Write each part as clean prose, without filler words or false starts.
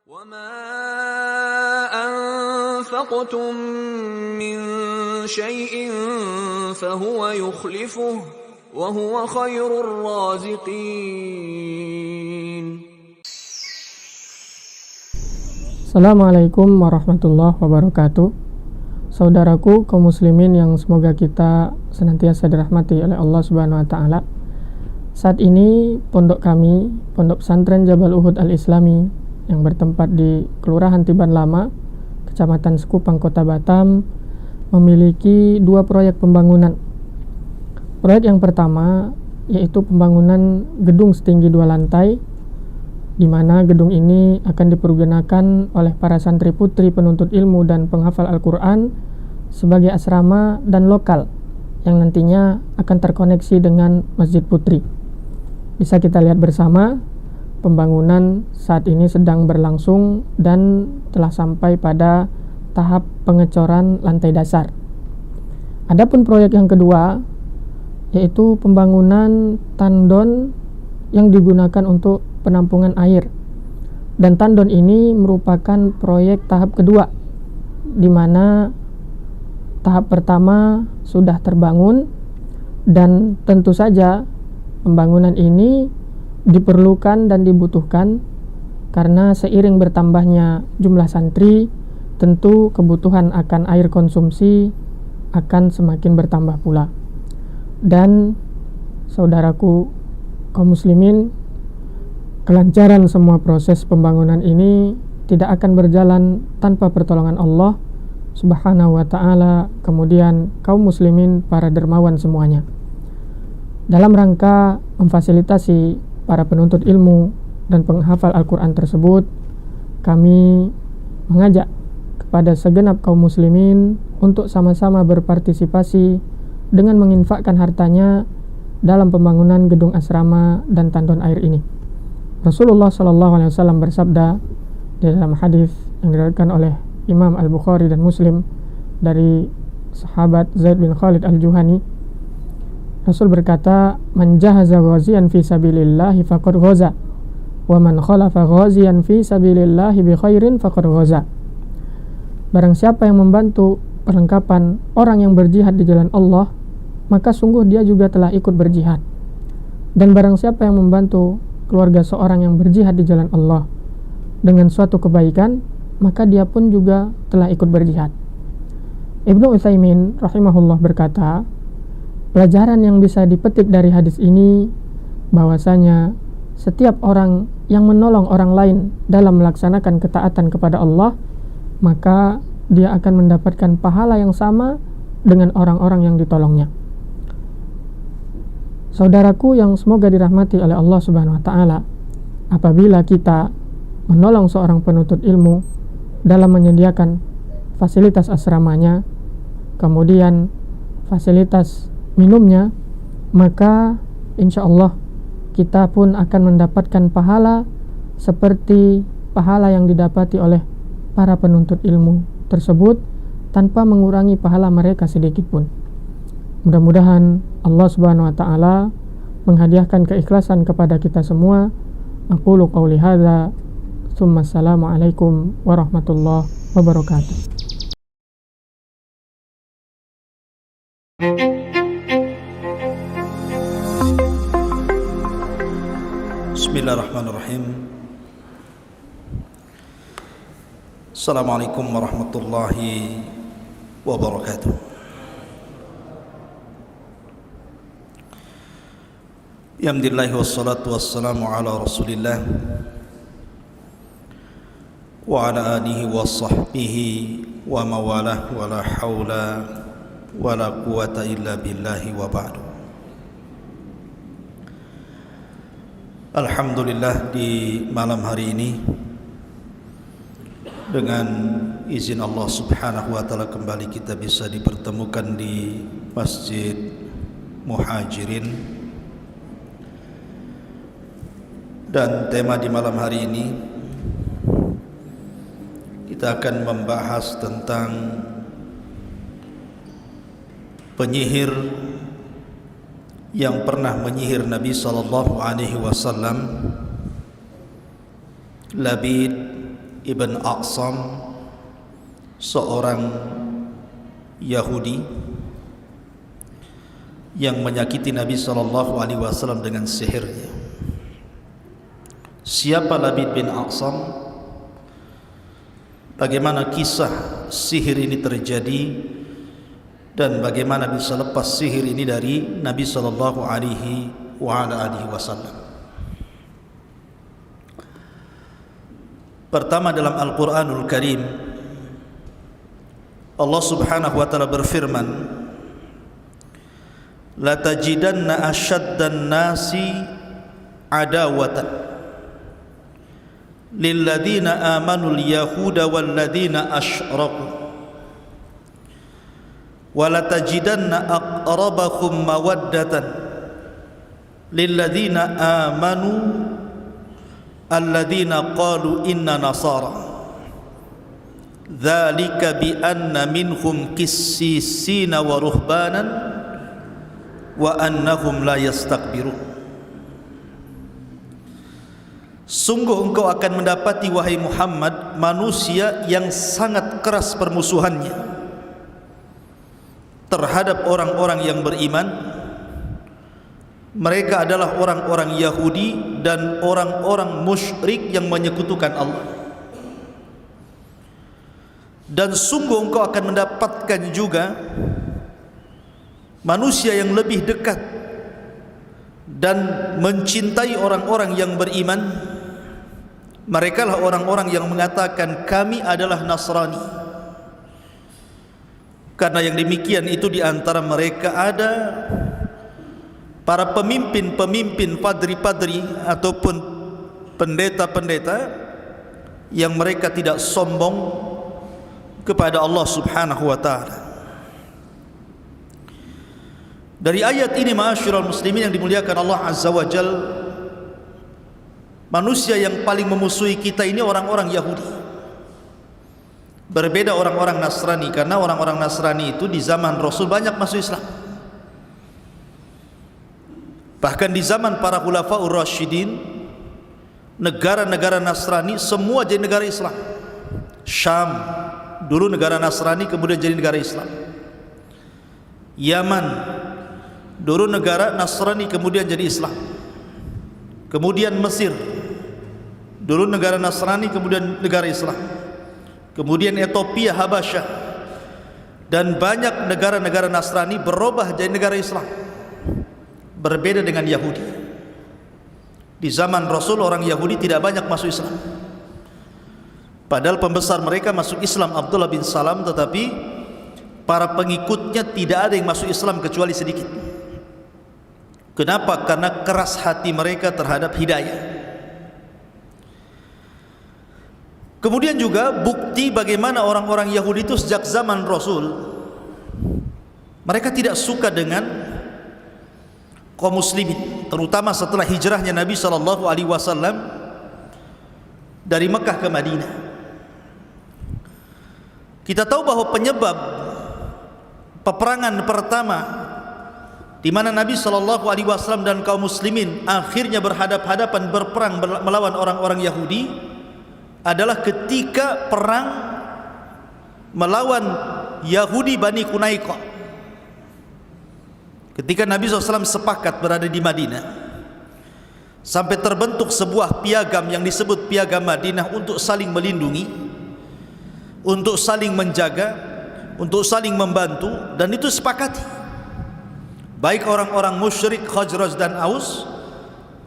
وَمَا أَنفَقْتُم مِّن شَيْءٍ فَهُوَ يُخْلِفُهُ وَهُوَ خَيْرُ الرَّازِقِينَ. Assalamualaikum warahmatullahi wabarakatuh. Saudaraku kaum muslimin yang semoga kita senantiasa dirahmati oleh Allah Subhanahu wa taala. Saat ini pondok kami, Pondok Pesantren Jabal Uhud Al-Islami yang bertempat di Kelurahan Tiban Lama, Kecamatan Sekupang, Kota Batam, memiliki dua proyek pembangunan. Proyek yang pertama yaitu pembangunan gedung setinggi 2 lantai, di mana gedung ini akan dipergunakan oleh para santri putri penuntut ilmu dan penghafal Al-Quran sebagai asrama dan lokal yang nantinya akan terkoneksi dengan Masjid Putri. Bisa kita lihat bersama, pembangunan saat ini sedang berlangsung dan telah sampai pada tahap pengecoran lantai dasar. Adapun proyek yang kedua yaitu pembangunan tandon yang digunakan untuk penampungan air. Dan tandon ini merupakan proyek tahap kedua, di mana tahap pertama sudah terbangun, dan tentu saja pembangunan ini diperlukan dan dibutuhkan karena seiring bertambahnya jumlah santri, tentu kebutuhan akan air konsumsi akan semakin bertambah pula. Dan saudaraku kaum muslimin, kelancaran semua proses pembangunan ini tidak akan berjalan tanpa pertolongan Allah Subhanahu wa ta'ala, kemudian kaum muslimin para dermawan semuanya. Dalam rangka memfasilitasi para penuntut ilmu dan penghafal Al-Quran tersebut, kami mengajak kepada segenap kaum muslimin untuk sama-sama berpartisipasi dengan menginfakkan hartanya dalam pembangunan gedung asrama dan tandon air ini. Rasulullah SAW bersabda di dalam hadis yang diriwayatkan oleh Imam Al-Bukhari dan Muslim dari sahabat Zaid bin Khalid Al-Juhani, Rasul berkata, "Man jahaza ghaziyan fi sabilillahi faqad ghaza, wa man khalafa ghaziyan fi sabilillahi bi khairin faqad ghaza." Barang siapa yang membantu perlengkapan orang yang berjihad di jalan Allah, maka sungguh dia juga telah ikut berjihad. Dan barang siapa yang membantu keluarga seorang yang berjihad di jalan Allah dengan suatu kebaikan, maka dia pun juga telah ikut berjihad. Ibnu Utsaimin rahimahullah berkata, pelajaran yang bisa dipetik dari hadis ini bahwasanya setiap orang yang menolong orang lain dalam melaksanakan ketaatan kepada Allah, maka dia akan mendapatkan pahala yang sama dengan orang-orang yang ditolongnya. Saudaraku yang semoga dirahmati oleh Allah Subhanahu wa taala, apabila kita menolong seorang penuntut ilmu dalam menyediakan fasilitas asramanya, kemudian fasilitas minumnya, maka insya Allah kita pun akan mendapatkan pahala seperti pahala yang didapati oleh para penuntut ilmu tersebut tanpa mengurangi pahala mereka sedikit pun. Mudah-mudahan Allah Subhanahu wa taala menghadiahkan keikhlasan kepada kita semua. Aqulu qauli hadza, tsumma assalamu alaikum warahmatullahi wabarakatuh. Bismillahirrahmanirrahim. Assalamualaikum warahmatullahi wabarakatuh. Alhamdulillah wassalatu wassalamu ala Rasulillah wa ala alihi wa sahbihi wa mawalah, wa la hawla wa la quwata illa billahi wa ba'du. Alhamdulillah, di malam hari ini dengan izin Allah Subhanahu wa taala kembali kita bisa dipertemukan di Masjid Muhajirin, dan tema di malam hari ini kita akan membahas tentang penyihir yang pernah menyihir Nabi sallallahu alaihi wasallam, Labid ibn Aqsam, seorang Yahudi yang menyakiti Nabi SAW dengan sihirnya. Siapa Labid bin Aqsam? Bagaimana kisah sihir ini terjadi dan bagaimana bisa lepas sihir ini dari Nabi SAW? Pertama, dalam Al-Quranul Karim Allah Subhanahu wa ta'ala berfirman, la tajidanna asyaddan nasi adawatan lilladina amanul yahuda walladina asyraku wa la tajidanna aqrabahum mawaddatan lilladina amanu alladina qalu inna nasara dzalika bi anna minhum qissisina wa ruhbanan wa annahum la yastakbirun. Sungguh engkau akan mendapati wahai Muhammad manusia yang sangat keras permusuhannya terhadap orang-orang yang beriman. Mereka adalah orang-orang Yahudi dan orang-orang musyrik yang menyekutukan Allah. Dan sungguh engkau akan mendapatkan juga manusia yang lebih dekat dan mencintai orang-orang yang beriman. Mereka lah orang-orang yang mengatakan kami adalah Nasrani. Karena yang demikian itu di antara mereka ada para pemimpin-pemimpin, padri-padri ataupun pendeta-pendeta yang mereka tidak sombong kepada Allah Subhanahu wa ta'ala. Dari ayat ini ma'asyiral muslimin yang dimuliakan Allah Azza wa Jal, manusia yang paling memusuhi kita ini orang-orang Yahudi. Berbeda orang-orang Nasrani, karena orang-orang Nasrani itu di zaman Rasul banyak masuk Islam. Bahkan di zaman para khulafaur rasyidin, negara-negara Nasrani semua jadi negara Islam. Syam dulu negara Nasrani, kemudian jadi negara Islam. Yaman dulu negara Nasrani, kemudian jadi Islam. Kemudian Mesir dulu negara Nasrani, kemudian negara Islam. Kemudian Ethiopia, Habasyah, dan banyak negara-negara Nasrani berubah jadi negara Islam. Berbeda dengan Yahudi. Di zaman Rasul orang Yahudi tidak banyak masuk Islam. Padahal pembesar mereka masuk Islam, Abdullah bin Salam, tetapi para pengikutnya tidak ada yang masuk Islam kecuali sedikit. Kenapa? Karena keras hati mereka terhadap hidayah. Kemudian juga bukti bagaimana orang-orang Yahudi itu sejak zaman Rasul, mereka tidak suka dengan kaum muslimin, terutama setelah hijrahnya Nabi SAW dari Mekah ke Madinah. Kita tahu bahwa penyebab peperangan pertama di mana Nabi SAW dan kaum muslimin akhirnya berhadap-hadapan berperang melawan orang-orang Yahudi adalah ketika perang melawan Yahudi Bani Qunaiqah. Ketika Nabi SAW sepakat berada di Madinah, sampai terbentuk sebuah piagam yang disebut piagam Madinah untuk saling melindungi, untuk saling menjaga, untuk saling membantu, dan itu sepakati. Baik orang-orang musyrik Khazraj dan Aus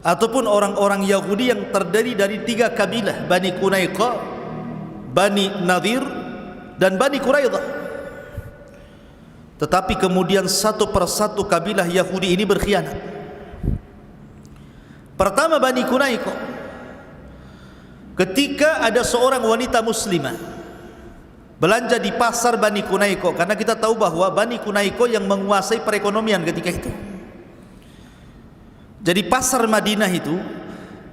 ataupun orang-orang Yahudi yang terdiri dari 3 kabilah, Bani Qunaiqah, Bani Nadir, dan Bani Quraidah. Tetapi kemudian satu persatu kabilah Yahudi ini berkhianat. Pertama Bani Qunaiqah. Ketika ada seorang wanita muslimah belanja di pasar Bani Qunaiqah, karena kita tahu bahwa Bani Qunaiqah yang menguasai perekonomian ketika itu. Jadi pasar Madinah itu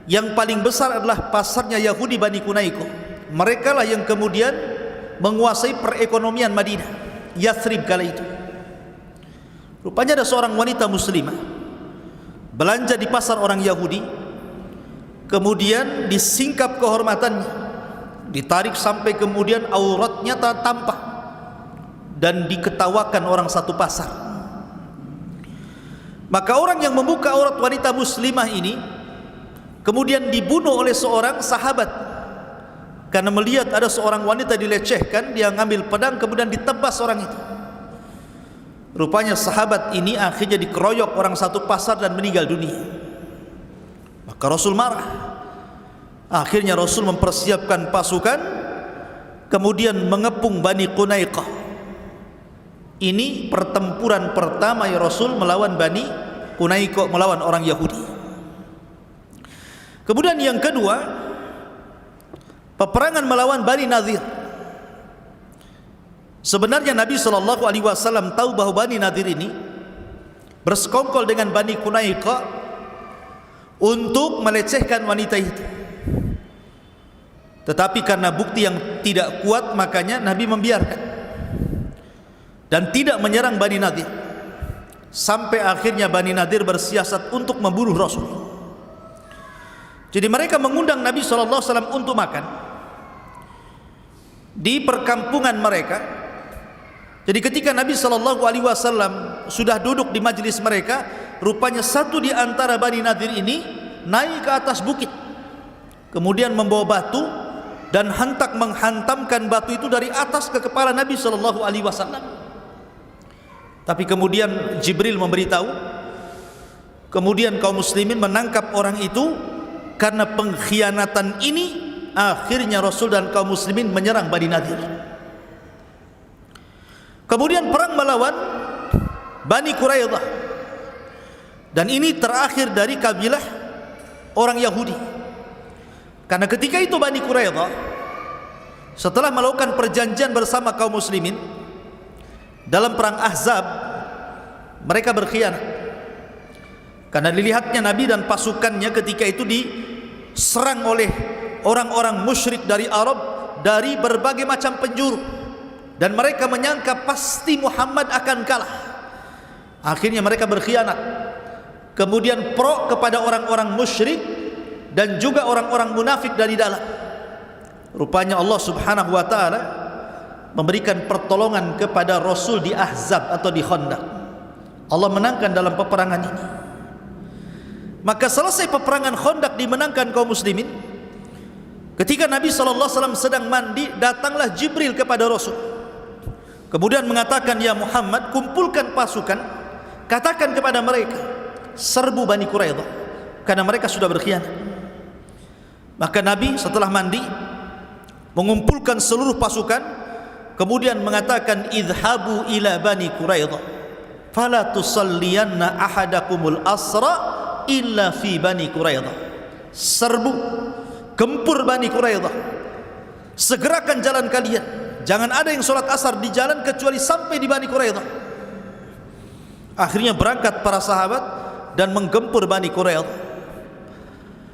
yang paling besar adalah pasarnya Yahudi Bani Qunaiqah. Mereka lah yang kemudian menguasai perekonomian Madinah, Yathrib kala itu. Rupanya ada seorang wanita muslimah belanja di pasar orang Yahudi, kemudian disingkap kehormatannya, ditarik sampai kemudian auratnya tampak dan diketawakan orang satu pasar. Maka orang yang membuka aurat wanita muslimah ini kemudian dibunuh oleh seorang sahabat karena melihat ada seorang wanita dilecehkan. Dia ngambil pedang kemudian ditebas orang itu. Rupanya sahabat ini akhirnya dikeroyok orang satu pasar dan meninggal dunia. Maka Rasul marah. Akhirnya Rasul mempersiapkan pasukan, kemudian mengepung Bani Qunaiqah. Ini pertempuran pertama ya Rasul melawan Bani Qunaiqah, melawan orang Yahudi. Kemudian yang kedua, peperangan melawan Bani Nadir. Sebenarnya Nabi SAW tahu bahwa Bani Nadir ini bersekongkol dengan Bani Qunaiqah untuk melecehkan wanita itu. Tetapi karena bukti yang tidak kuat, makanya Nabi membiarkan dan tidak menyerang Bani Nadir. Sampai akhirnya Bani Nadir bersiasat untuk membunuh Rasul. Jadi mereka mengundang Nabi SAW untuk makan di perkampungan mereka. Jadi ketika Nabi SAW sudah duduk di majelis mereka, rupanya satu di antara Bani Nadir ini naik ke atas bukit, kemudian membawa batu dan hentak menghantamkan batu itu dari atas ke kepala Nabi SAW. Tapi kemudian Jibril memberitahu, kemudian kaum muslimin menangkap orang itu. Karena pengkhianatan ini, akhirnya Rasul dan kaum muslimin menyerang Bani Nadir. Kemudian perang melawan Bani Quraidah, dan ini terakhir dari kabilah orang Yahudi. Karena ketika itu Bani Quraidah setelah melakukan perjanjian bersama kaum muslimin dalam perang Ahzab, mereka berkhianat. Karena dilihatnya Nabi dan pasukannya ketika itu diserang oleh orang-orang musyrik dari Arab dari berbagai macam penjuru, dan mereka menyangka pasti Muhammad akan kalah. Akhirnya mereka berkhianat, kemudian pro kepada orang-orang musyrik dan juga orang-orang munafik dari dalam. Rupanya Allah Subhanahu wa taala memberikan pertolongan kepada Rasul di Ahzab atau di Khandaq. Allah menangkan dalam peperangan ini. Maka selesai peperangan Khandaq dimenangkan kaum muslimin. Ketika Nabi SAW sedang mandi, datanglah Jibril kepada Rasul, kemudian mengatakan, "Ya Muhammad, kumpulkan pasukan, katakan kepada mereka serbu Bani Quraidah, karena mereka sudah berkhianat." Maka Nabi setelah mandi mengumpulkan seluruh pasukan, kemudian mengatakan, "Idhabu ila Bani Quraidah, fala tusalliyanna ahadakumul asra illa fi Bani Quraidah." Serbu, gempur Bani Quraidah, segerakan jalan kalian, jangan ada yang sholat asar di jalan kecuali sampai di Bani Quraidah. Akhirnya berangkat para sahabat dan menggempur Bani Quraidah.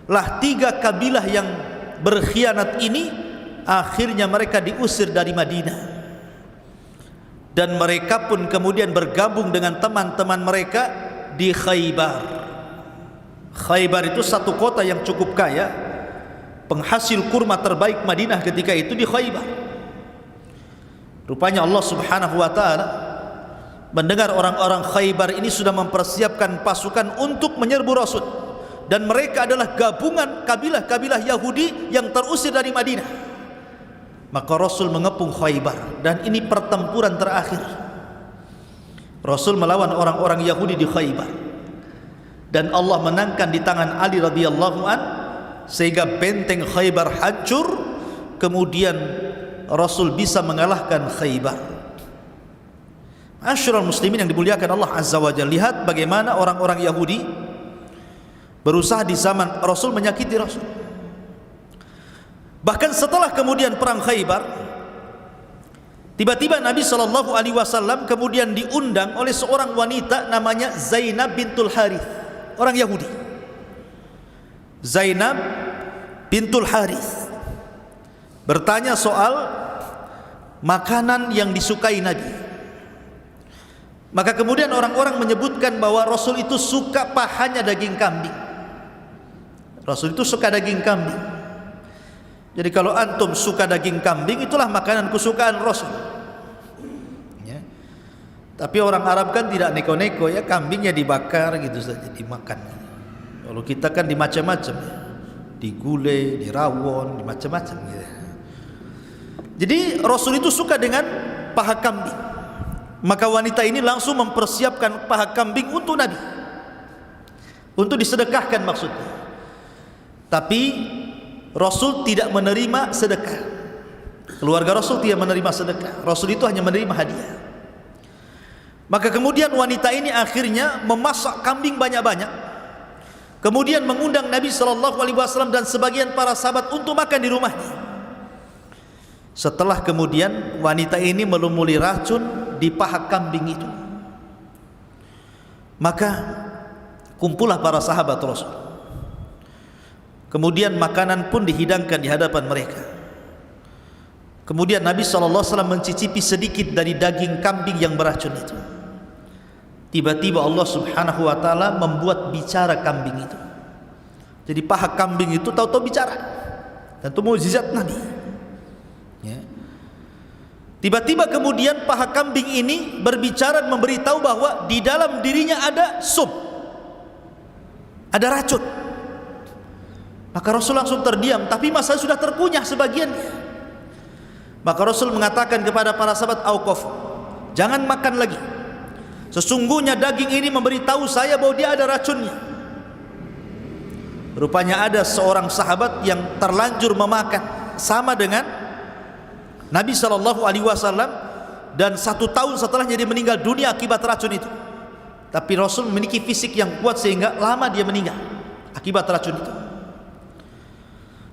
Lah 3 kabilah yang berkhianat ini akhirnya mereka diusir dari Madinah, dan mereka pun kemudian bergabung dengan teman-teman mereka di Khaybar. Khaybar itu satu kota yang cukup kaya, penghasil kurma terbaik Madinah ketika itu di Khaybar. Rupanya Allah Subhanahu wa taala mendengar orang-orang Khaybar ini sudah mempersiapkan pasukan untuk menyerbu Rasul, dan mereka adalah gabungan kabilah-kabilah Yahudi yang terusir dari Madinah. Maka Rasul mengepung Khaybar, dan ini pertempuran terakhir. Rasul melawan orang-orang Yahudi di Khaybar, dan Allah menangkan di tangan Ali radhiyallahu an, sehingga benteng Khaybar hancur. Kemudian Rasul bisa mengalahkan Khaybar. Asyrul muslimin yang dimuliakan Allah Azza wa Jalla, lihat bagaimana orang-orang Yahudi berusaha di zaman Rasul menyakiti Rasul. Bahkan setelah kemudian perang Khaybar, tiba-tiba Nabi SAW kemudian diundang oleh seorang wanita namanya Zainab bintul Harith, orang Yahudi. Zainab bintul Harith bertanya soal makanan yang disukai Nabi. Maka kemudian orang-orang menyebutkan bahwa Rasul itu suka pahanya daging kambing. Rasul itu suka daging kambing. Jadi kalau antum suka daging kambing, itulah makanan kesukaan Rasul. Ya. Tapi orang Arab kan tidak neko-neko ya, kambingnya dibakar gitu saja dimakan. Kalau kita kan dimacam-macam ya. Digulai, dirawon, dimacam-macam gitu. Jadi Rasul itu suka dengan paha kambing. Maka wanita ini langsung mempersiapkan paha kambing untuk Nabi, untuk disedekahkan maksudnya. Tapi Rasul tidak menerima sedekah. Keluarga Rasul tidak menerima sedekah. Rasul itu hanya menerima hadiah. Maka kemudian wanita ini akhirnya memasak kambing banyak-banyak, kemudian mengundang Nabi SAW dan sebagian para sahabat untuk makan di rumahnya. Setelah kemudian wanita ini melumuri racun di paha kambing itu, maka kumpullah para sahabat Rasul. Kemudian makanan pun dihidangkan di hadapan mereka. Kemudian Nabi SAW mencicipi sedikit dari daging kambing yang beracun itu. Tiba-tiba Allah Subhanahu wa ta'ala membuat bicara kambing itu. Jadi paha kambing itu tahu-tahu bicara. Dan itu mukjizat Nabi ya. Tiba-tiba kemudian paha kambing ini berbicara dan memberitahu bahwa di dalam dirinya ada sum, ada racun. Maka Rasul langsung terdiam, tapi masa sudah terkunyah sebagiannya. Maka Rasul mengatakan kepada para sahabat, "Auqaf, jangan makan lagi. Sesungguhnya daging ini memberitahu saya bahwa dia ada racunnya." Rupanya ada seorang sahabat yang terlanjur memakan sama dengan Nabi SAW, dan 1 tahun setelahnya dia meninggal dunia akibat racun itu. Tapi Rasul memiliki fisik yang kuat sehingga lama dia meninggal akibat racun itu.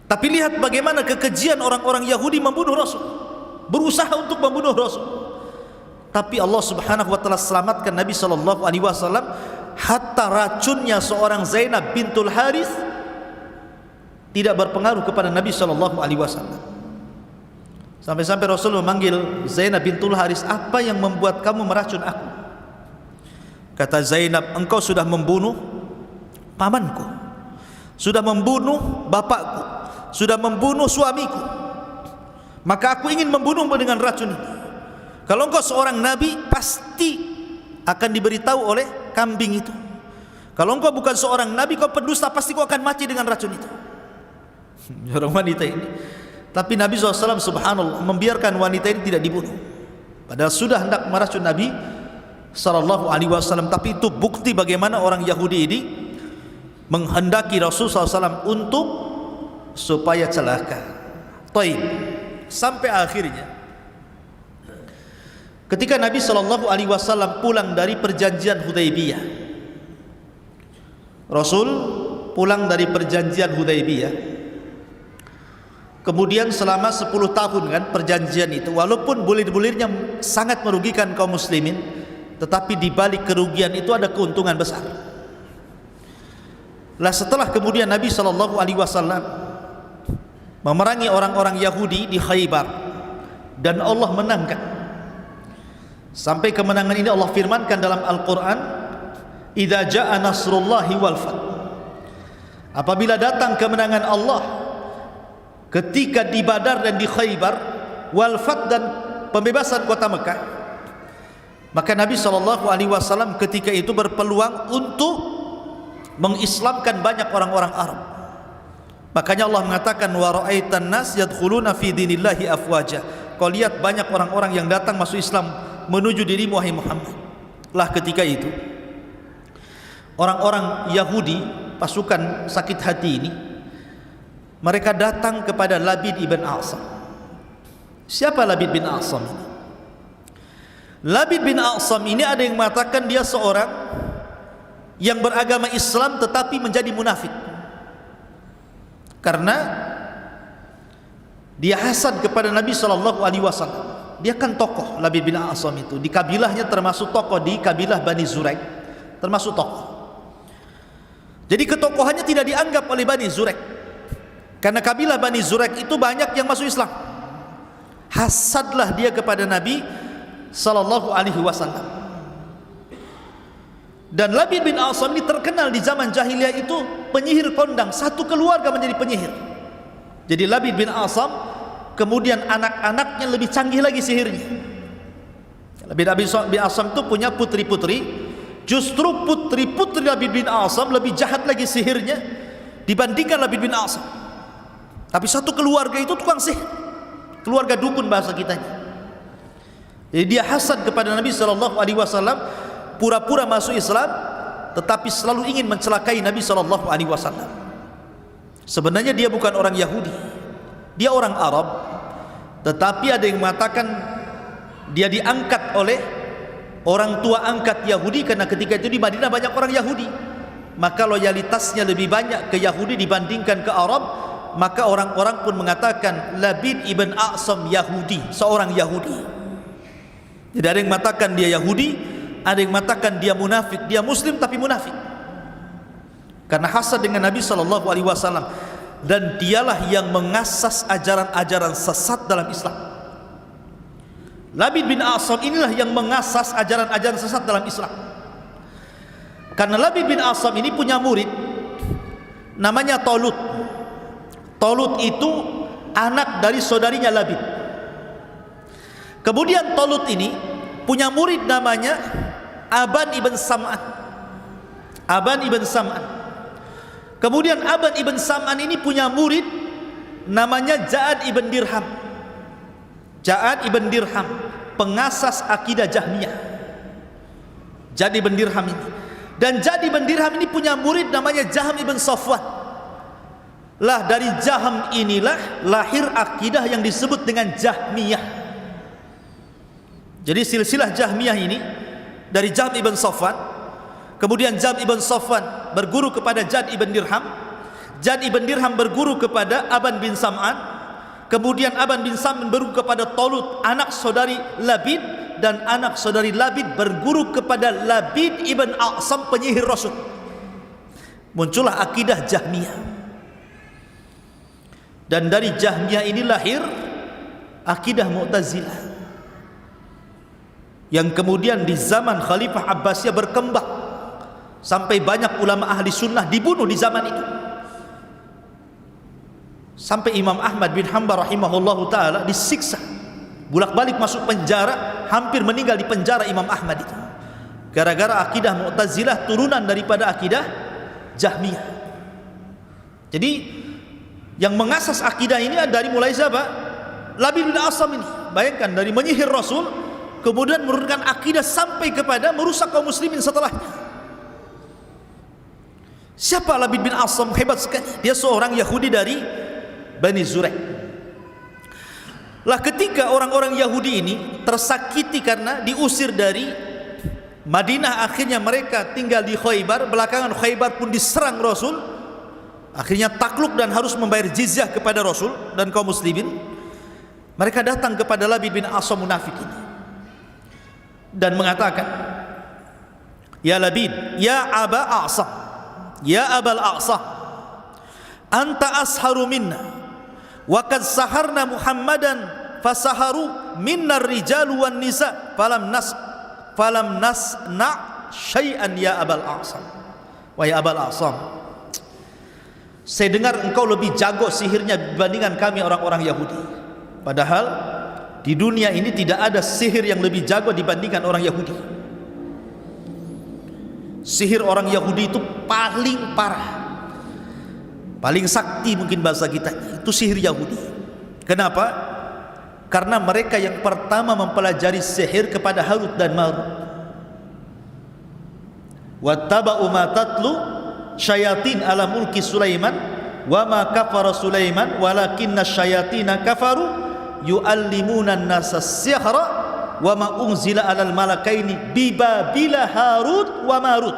Tapi lihat bagaimana kekejian orang-orang Yahudi membunuh Rasul, berusaha untuk membunuh Rasul. Tapi Allah Subhanahu wa ta'ala selamatkan Nabi SAW, hatta racunnya seorang Zainab bintul Harith tidak berpengaruh kepada Nabi SAW. Sampai-sampai Rasul memanggil Zainab bintul Harith, "Apa yang membuat kamu meracun aku?" Kata Zainab, "Engkau sudah membunuh pamanku, sudah membunuh bapakku, sudah membunuh suamiku. Maka aku ingin membunuhmu dengan racun ini. Kalau engkau seorang nabi, pasti akan diberitahu oleh kambing itu. Kalau engkau bukan seorang nabi, kau pendusta, pasti kau akan mati dengan racun itu." Orang wanita ini. Tapi Nabi SAW subhanallah membiarkan wanita ini tidak dibunuh, padahal sudah hendak meracun Nabi SAW. Tapi itu bukti bagaimana orang Yahudi ini menghendaki Rasul SAW untuk supaya celaka. Taib. Sampai akhirnya ketika Nabi SAW pulang dari perjanjian Hudaybiyah, Rasul pulang dari perjanjian Hudaybiyah, kemudian selama 10 tahun kan perjanjian itu, walaupun bulir-bulirnya sangat merugikan kaum muslimin, tetapi di balik kerugian itu ada keuntungan besar. Lah setelah kemudian Nabi SAW memerangi orang-orang Yahudi di Khaybar dan Allah menangkan, sampai kemenangan ini Allah firmankan dalam Al-Quran, "Idza jaa nasrullahi wal fath." Apabila datang kemenangan Allah ketika di Badar dan di Khaybar, wal fath dan pembebasan kota Mekah, maka Nabi SAW ketika itu berpeluang untuk mengislamkan banyak orang-orang Arab. Makanya Allah mengatakan, "Wa ra'aitan nas yadkhuluna fi dinillahi afwaja." Kau lihat banyak orang-orang yang datang masuk Islam menuju dirimu wahai Muhammad. Lah ketika itu orang-orang Yahudi, pasukan sakit hati ini, mereka datang kepada Labid ibn A'sam. Siapa Labid bin A'sam ini? Labid bin A'sam ini ada yang mengatakan dia seorang yang beragama Islam tetapi menjadi munafik, karena dia hasad kepada Nabi SAW. Dia kan tokoh, Labid bin A'sam itu di kabilahnya termasuk tokoh, di kabilah Bani Zuraik termasuk tokoh. Jadi ketokohannya tidak dianggap oleh Bani Zuraik, karena kabilah Bani Zuraik itu banyak yang masuk Islam. Hasadlah dia kepada Nabi SAW. Dan Labid bin A'sam ini terkenal di zaman jahiliyah itu penyihir kondang, satu keluarga menjadi penyihir. Jadi Labid bin Asam, kemudian anak-anaknya lebih canggih lagi sihirnya. Labid bin Asam itu punya putri-putri. Justru putri-putri Labid bin Asam lebih jahat lagi sihirnya dibandingkan Labid bin Asam. Tapi satu keluarga itu tukang sihir, keluarga dukun bahasa kitanya. Jadi dia hasad kepada Nabi SAW, pura-pura masuk Islam, tetapi selalu ingin mencelakai Nabi SAW. Sebenarnya dia bukan orang Yahudi, dia orang Arab, tetapi ada yang mengatakan dia diangkat oleh orang tua angkat Yahudi, karena ketika itu di Madinah banyak orang Yahudi, maka loyalitasnya lebih banyak ke Yahudi dibandingkan ke Arab. Maka orang-orang pun mengatakan Labid ibn A'sam Yahudi, seorang Yahudi. Jadi ada yang mengatakan dia Yahudi, ada yang mengatakan dia munafik, dia Muslim tapi munafik, karena hasad dengan Nabi SAW. Dan dialah yang mengasas ajaran-ajaran sesat dalam Islam. Labid bin A'sam inilah yang mengasas ajaran-ajaran sesat dalam Islam. Karena Labid bin A'sam ini punya murid namanya Talut. Talut itu anak dari saudarinya Labid. Kemudian Talut ini punya murid namanya Aban ibn Sam'an. Aban ibn Sam'an. Kemudian Aban ibn Sam'an ini punya murid namanya Ja'ad ibn Dirham. Ja'ad ibn Dirham, pengasas akidah Jahmiyah. Ja'ad ibn Dirham ini. Dan Ja'ad ibn Dirham ini punya murid namanya Jaham ibn Safwan. Lah dari Jaham inilah lahir akidah yang disebut dengan Jahmiyah. Jadi silsilah Jahmiyah ini dari Jaham ibn Safwan. Kemudian Jaham ibn Safwan berguru kepada Ja'ad ibn Dirham. Ja'ad ibn Dirham berguru kepada Aban bin Sam'an. Kemudian Aban bin Sam'an berguru kepada Talut, anak saudari Labid. Dan anak saudari Labid berguru kepada Labid ibn A'sam, penyihir Rasul. Muncullah akidah Jahmiyah. Dan dari Jahmiyah ini lahir akidah Mu'tazilah, yang kemudian di zaman Khalifah Abbasiyah berkembang sampai banyak ulama ahli sunnah dibunuh di zaman itu. Sampai Imam Ahmad bin Hanbal rahimahullahu ta'ala disiksa, bolak-balik masuk penjara, hampir meninggal di penjara Imam Ahmad itu, gara-gara akidah Mu'tazilah turunan daripada akidah Jahmiyah. Jadi yang mengasas akidah ini dari mulai siapa? Labid bin A'sam ini. Bayangkan, dari menyihir Rasul, kemudian menurunkan akidah sampai kepada merusak kaum muslimin setelahnya. Siapa Labid bin A'sam? Hebat sekali. Dia seorang Yahudi dari Bani Zuraik. Lah ketika orang-orang Yahudi ini tersakiti karena diusir dari Madinah, akhirnya mereka tinggal di Khaybar. Belakangan Khaybar pun diserang Rasul, akhirnya takluk dan harus membayar jizyah kepada Rasul dan kaum muslimin. Mereka datang kepada Labid bin A'sam munafik ini dan mengatakan, ya Labid, ya Aba A'sam, ya Abal A'sam, anta asharu minna wa qad saharna Muhammadan fasaharu minna rijalu wan nisa falam nasna syai'an ya Abal A'sam. Wahai Abal A'sam, saya dengar engkau lebih jago sihirnya dibandingkan kami orang-orang Yahudi. Padahal di dunia ini tidak ada sihir yang lebih jago dibandingkan orang Yahudi. Sihir orang Yahudi itu paling parah, paling sakti mungkin bahasa kita, itu sihir Yahudi. Kenapa? Karena mereka yang pertama mempelajari sihir kepada Harut dan Marut. Wattaba'u ma tatlu syayatin ala mulki Sulaiman wa ma kafara Sulaiman walakinna syayatina kafaru yu'allimuna an-nasa sihra wa ma unzila 'alal malakaini bi Babila Harut wa Marut.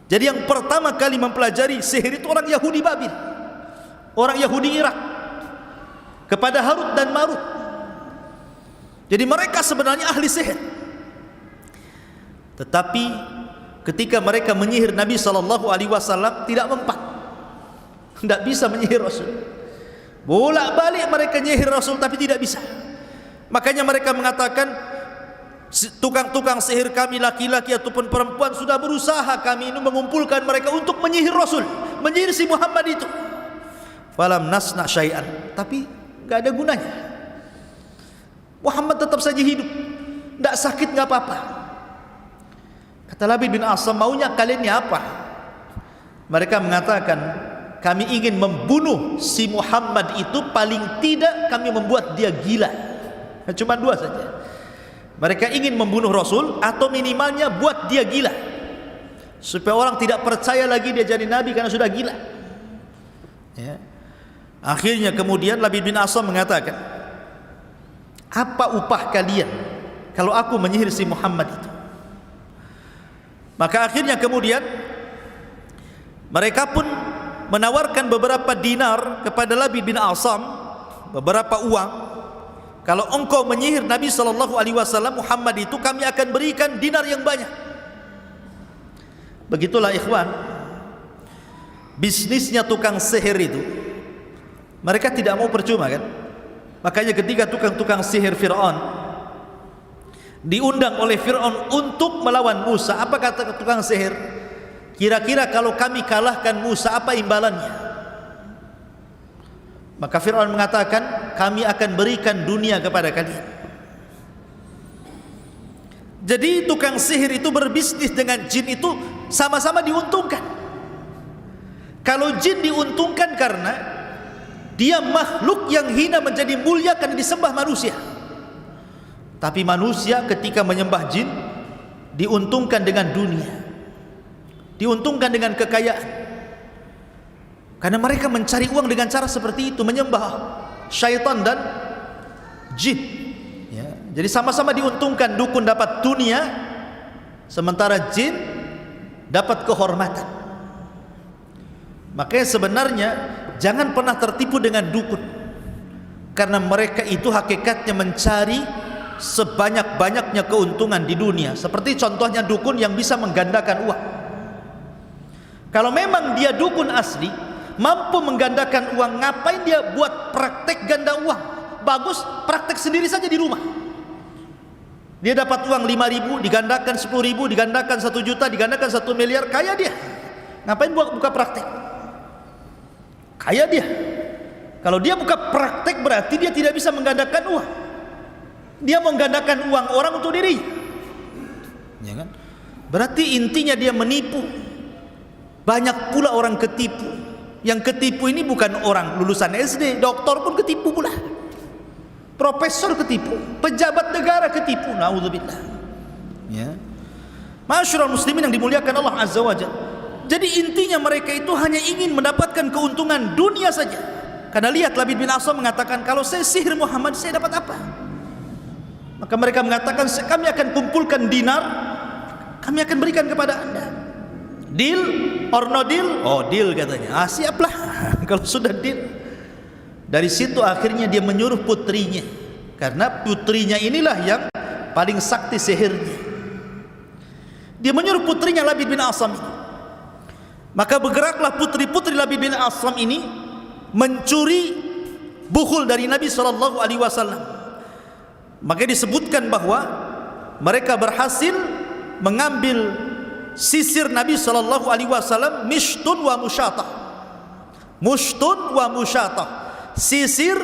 Jadi yang pertama kali mempelajari sihir itu orang Yahudi Babil, orang Yahudi Irak, kepada Harut dan Marut. Jadi mereka sebenarnya ahli sihir. Tetapi ketika mereka menyihir Nabi SAW tidak mempan, tidak bisa menyihir Rasul. Bolak-balik mereka nyihir Rasul tapi tidak bisa. Makanya mereka mengatakan, tukang-tukang sihir kami laki-laki ataupun perempuan sudah berusaha kami ini mengumpulkan mereka untuk menyihir Rasul, menyihir si Muhammad itu. falam nasna syai'an, tapi enggak ada gunanya. Muhammad tetap saja hidup, enggak sakit enggak apa-apa. Kata Labid bin Asam, maunya kalian ni apa? Mereka mengatakan, kami ingin membunuh si Muhammad itu, paling tidak kami membuat dia gila. Cuma dua saja. Mereka ingin membunuh Rasul atau minimalnya buat dia gila, supaya orang tidak percaya lagi dia jadi nabi karena sudah gila. Ya. Akhirnya kemudian Labid bin Asam mengatakan, apa upah kalian kalau aku menyihir si Muhammad itu? Maka akhirnya kemudian mereka pun menawarkan beberapa dinar kepada Labid bin Asam, beberapa uang. Kalau engkau menyihir Nabi SAW Muhammad itu, kami akan berikan dinar yang banyak. Begitulah ikhwan, bisnisnya tukang sihir itu. Mereka tidak mau percuma kan. Makanya ketika tukang-tukang sihir Fir'aun diundang oleh Fir'aun untuk melawan Musa, apa kata tukang sihir? Kira-kira kalau kami kalahkan Musa, apa imbalannya? Maka Fir'aun mengatakan, kami akan berikan dunia kepada kalian. Jadi tukang sihir itu berbisnis dengan jin itu sama-sama diuntungkan. Kalau jin diuntungkan karena dia makhluk yang hina menjadi mulia karena disembah manusia. Tapi manusia ketika menyembah jin diuntungkan dengan dunia, diuntungkan dengan kekayaan. Karena mereka mencari uang dengan cara seperti itu, menyembah syaitan dan jin. Ya, jadi sama-sama diuntungkan. Dukun dapat dunia, sementara jin dapat kehormatan. Makanya sebenarnya jangan pernah tertipu dengan dukun, karena mereka itu hakikatnya mencari sebanyak-banyaknya keuntungan di dunia. Seperti contohnya dukun yang bisa menggandakan uang. Kalau memang dia dukun asli, mampu menggandakan uang, ngapain dia buat praktek ganda uang? Bagus praktek sendiri saja di rumah. Dia dapat uang 5.000, digandakan 10.000, digandakan 1 juta, digandakan 1 miliar, kaya dia. Ngapain buka praktek? Kaya dia. Kalau dia buka praktek berarti dia tidak bisa menggandakan uang. Dia menggandakan uang orang untuk diri, ya kan? Berarti intinya dia menipu. Banyak pula orang ketipu. Yang ketipu ini bukan orang lulusan SD, doktor pun ketipu pula, profesor ketipu, pejabat negara ketipu. Naudzubillah. Ya, masyarul muslimin yang dimuliakan Allah Azza wa Jalla. Jadi intinya mereka itu hanya ingin mendapatkan keuntungan dunia saja. Karena lihat, Labid bin Asam mengatakan, kalau saya sihir Muhammad, saya dapat apa? Maka mereka mengatakan, kami akan kumpulkan dinar, kami akan berikan kepada anda. Deal or no deal? Oh, deal katanya. Siaplah. Kalau sudah deal. Dari situ akhirnya dia menyuruh putrinya, karena putrinya inilah yang paling sakti sihirnya. Dia menyuruh putrinya Labid bin Asam ini. Maka bergeraklah putri-putri Labid bin Asam ini mencuri bukhul dari Nabi SAW. Maka disebutkan bahwa mereka berhasil mengambil sisir Nabi SAW, mishtun wa musyatah. Mushtun wa musyatah, sisir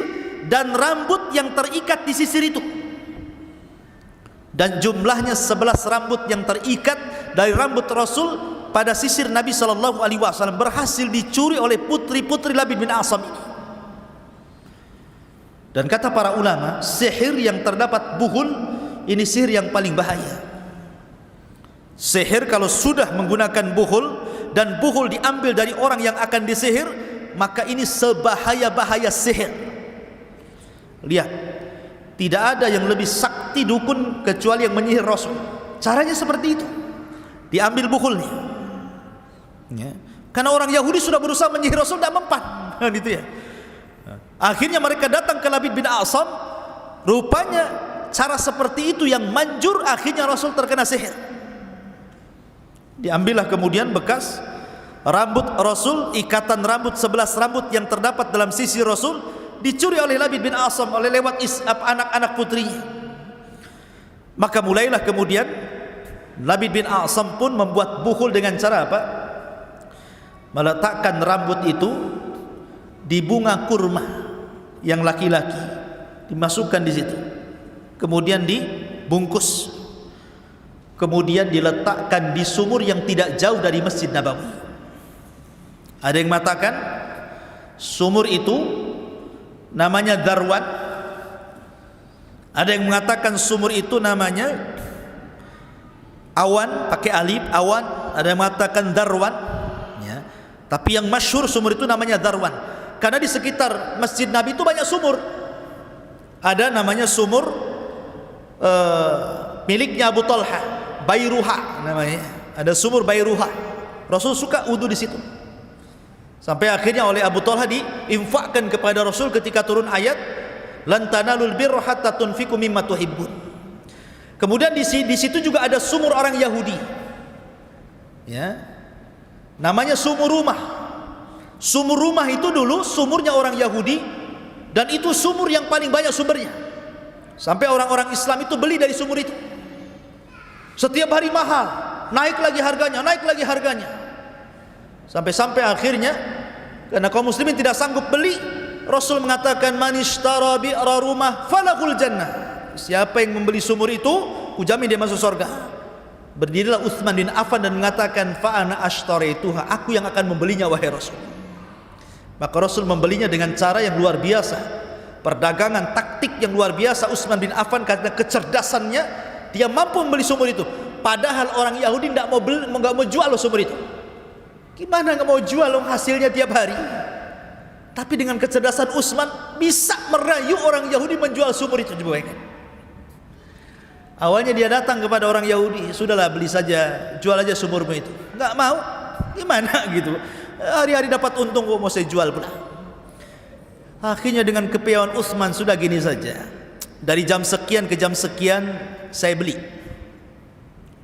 dan rambut yang terikat di sisir itu. Dan jumlahnya 11 rambut yang terikat dari rambut Rasul pada sisir Nabi SAW berhasil dicuri oleh putri-putri Labid bin Asam ini. Dan kata para ulama, sihir yang terdapat buhul ini sihir yang paling bahaya. Sihir kalau sudah menggunakan buhul, dan buhul diambil dari orang yang akan disihir, maka ini sebahaya-bahaya sihir. Lihat, tidak ada yang lebih sakti dukun kecuali yang menyihir Rasul. Caranya seperti itu, diambil buhulnya, ya. Karena orang Yahudi sudah berusaha menyihir Rasul, tidak mempan, gitu ya. Akhirnya mereka datang ke Labid bin Asam. Rupanya cara seperti itu yang manjur, akhirnya Rasul terkena sihir. Diambillah kemudian bekas rambut Rasul, ikatan rambut 11 rambut yang terdapat dalam sisi Rasul, dicuri oleh Labid bin Asam oleh lewat anak-anak putrinya. Maka mulailah kemudian Labid bin Asam pun membuat bukhul dengan cara apa? Meletakkan rambut itu di bunga kurma yang laki-laki, dimasukkan di situ, kemudian dibungkus, kemudian diletakkan di sumur yang tidak jauh dari Masjid Nabawi. Ada yang mengatakan sumur itu namanya Darwan, ada yang mengatakan sumur itu namanya Awan, pakai alif, Awan. Ada yang mengatakan Darwan, ya. Tapi yang masyhur sumur itu namanya Darwan, karena di sekitar Masjid Nabi itu banyak sumur. Ada namanya sumur miliknya Abu Talha, Bairuha namanya. Ada sumur Bairuha. Rasul suka wudu di situ. Sampai akhirnya oleh Abu Talha diinfakkan kepada Rasul ketika turun ayat lan tanalul birra hatta tunfiqu mimma tuhibbun. Kemudian di situ juga ada sumur orang Yahudi, ya, namanya sumur rumah. Sumur rumah itu dulu sumurnya orang Yahudi, dan itu sumur yang paling banyak sumbernya. Sampai orang-orang Islam itu beli dari sumur itu. Setiap hari mahal, naik lagi harganya. Sampai akhirnya karena kaum muslimin tidak sanggup beli, Rasul mengatakan man ishtara bi'ra rumah falahul jannah. Siapa yang membeli sumur itu, kujamin dia masuk surga. Berdirilah Utsman bin Affan dan mengatakan fa ana ashtarituha, aku yang akan membelinya wahai Rasul. Maka Rasul membelinya dengan cara yang luar biasa, perdagangan taktik yang luar biasa. Utsman bin Affan karena kecerdasannya, dia mampu membeli sumur itu, padahal orang Yahudi tidak mau jual sumur itu. Gimana nggak mau jual hasilnya tiap hari? Tapi dengan kecerdasan Utsman bisa merayu orang Yahudi menjual sumur itu. Awalnya dia datang kepada orang Yahudi, sudahlah beli saja, jual aja sumurmu itu. Nggak mau, gimana gitu? Hari-hari dapat untung kok mau saya jual pula. Akhirnya dengan kepiawaian Utsman, sudah gini saja, dari jam sekian ke jam sekian saya beli.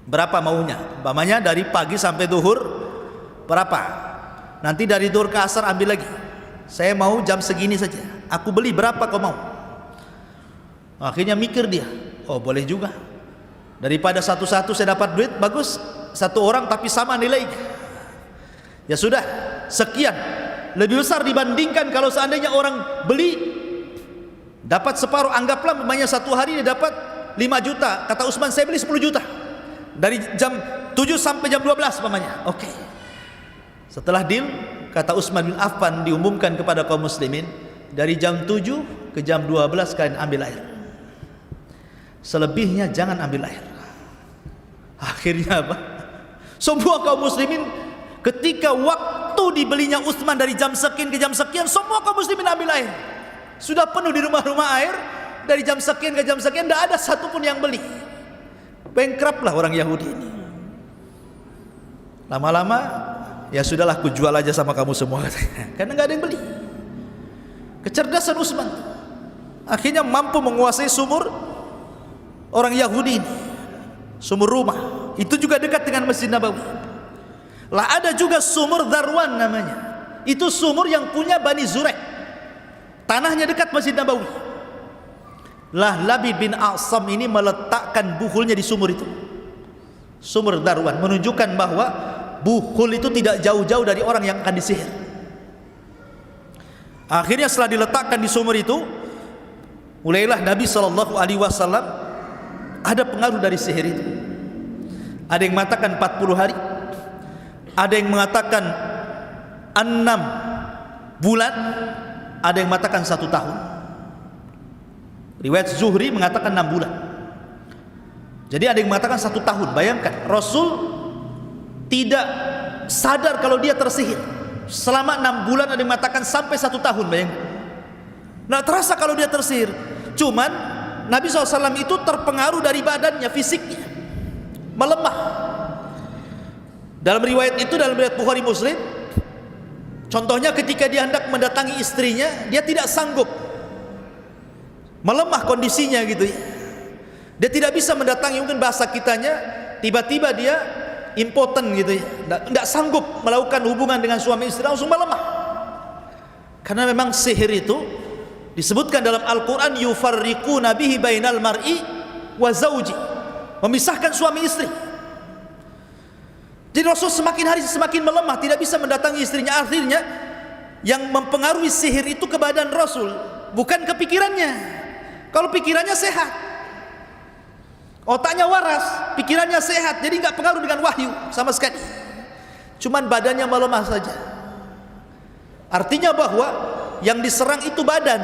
Berapa maunya? Umpamanya dari pagi sampai duhur berapa? Nanti dari duhur ke asar ambil lagi. Saya mau jam segini saja, aku beli berapa kau mau? Akhirnya mikir dia, oh boleh juga, daripada satu-satu saya dapat duit, bagus satu orang tapi sama nilainya. Ya sudah, sekian, lebih besar dibandingkan kalau seandainya orang beli dapat separuh. Anggaplah namanya satu hari dia dapat 5 juta, kata Utsman saya beli 10 juta dari jam 7 sampai jam 12 umpamanya. Oke. Setelah deal, kata Utsman bin Affan, diumumkan kepada kaum muslimin, dari jam 7 ke jam 12 kalian ambil air, selebihnya jangan ambil air. Akhirnya apa? Semua kaum muslimin, ketika waktu dibelinya Utsman dari jam sekian ke jam sekian, semua kaum muslimin ambil air. Sudah penuh di rumah-rumah air, dari jam sekian ke jam sekian tidak ada satupun yang beli. Bankrupt lah orang Yahudi ini. Lama-lama, ya sudahlah, aku jual aja sama kamu semua, karena nggak ada yang beli. Kecerdasan Utsman akhirnya mampu menguasai sumur orang Yahudi ini, sumur rumah. Itu juga dekat dengan Masjid Nabawi. Lah ada juga sumur Darwan namanya. Itu sumur yang punya Bani Zurek, tanahnya dekat Masjid Nabawi. Lah Labid bin A'sam ini meletakkan buhulnya di sumur itu, sumur Darwan, menunjukkan bahwa buhul itu tidak jauh-jauh dari orang yang akan disihir. Akhirnya setelah diletakkan di sumur itu, mulailah Nabi SAW ada pengaruh dari sihir itu. Ada yang mengatakan 40 hari, ada yang mengatakan 6 bulan, ada yang mengatakan 1 tahun. Riwayat Zuhri mengatakan 6 bulan. Jadi ada yang mengatakan 1 tahun. Bayangkan, Rasul tidak sadar kalau dia tersihir selama 6 bulan, ada yang mengatakan sampai 1 tahun. Bayangkan, nggak terasa kalau dia tersihir. Cuman Nabi SAW itu terpengaruh dari badannya, fisiknya melemah. Dalam riwayat itu, dalam riwayat Bukhari Muslim, contohnya ketika dia hendak mendatangi istrinya, dia tidak sanggup, melemah kondisinya gitu ya. Dia tidak bisa mendatangi, mungkin bahasa kitanya tiba-tiba dia impoten gitu ya, tidak sanggup melakukan hubungan dengan suami istri, langsung melemah. Karena memang sihir itu disebutkan dalam Al-Quran, yufarriquna bihi bainal mar'i wa zawji, memisahkan suami istri. Jadi Rasul semakin hari semakin melemah, tidak bisa mendatangi istrinya. Akhirnya Yang mempengaruhi sihir itu ke badan Rasul, bukan ke pikirannya. Kalau pikirannya sehat, otaknya waras, pikirannya sehat, jadi nggak pengaruh dengan wahyu sama sekali. Cuman badannya melemah saja. Artinya bahwa yang diserang itu badan,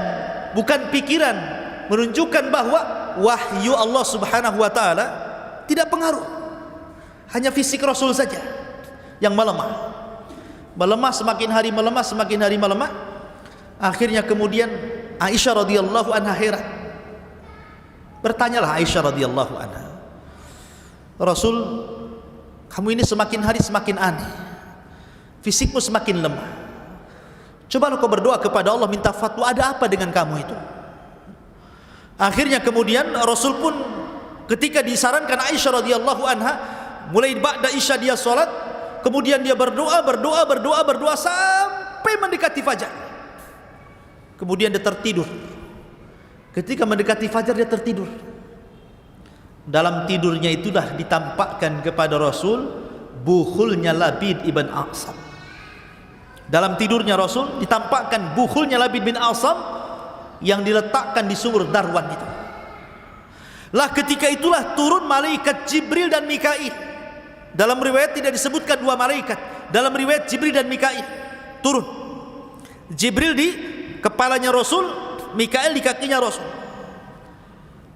bukan pikiran, menunjukkan bahwa wahyu Allah Subhanahu wa taala tidak pengaruh. Hanya fisik Rasul saja yang melemah. Melemah semakin hari melemah, semakin hari melemah. Akhirnya kemudian Aisyah radhiyallahu anha heran. Bertanyalah Aisyah radhiyallahu anha, Rasul, kamu ini semakin hari semakin aneh, fisikmu semakin lemah. Coba kau berdoa kepada Allah, minta fatwa, ada apa dengan kamu itu? Akhirnya kemudian Rasul pun ketika disarankan Aisyah radhiyallahu anha, mulai ba'da isya dia salat, kemudian dia berdoa sampai mendekati fajar. Kemudian dia tertidur. Ketika mendekati fajar dia tertidur. Dalam tidurnya itulah ditampakkan kepada Rasul bukhulnya Labid ibn A'sam. Dalam tidurnya Rasul ditampakkan bukhulnya Labid bin A'sam yang diletakkan di sumur Darwan itu. Lah ketika itulah turun malaikat Jibril dan Mikail. Dalam riwayat tidak disebutkan dua malaikat, dalam riwayat Jibril dan Mikail turun. Jibril di kepalanya Rasul, Mikail di kakinya Rasul.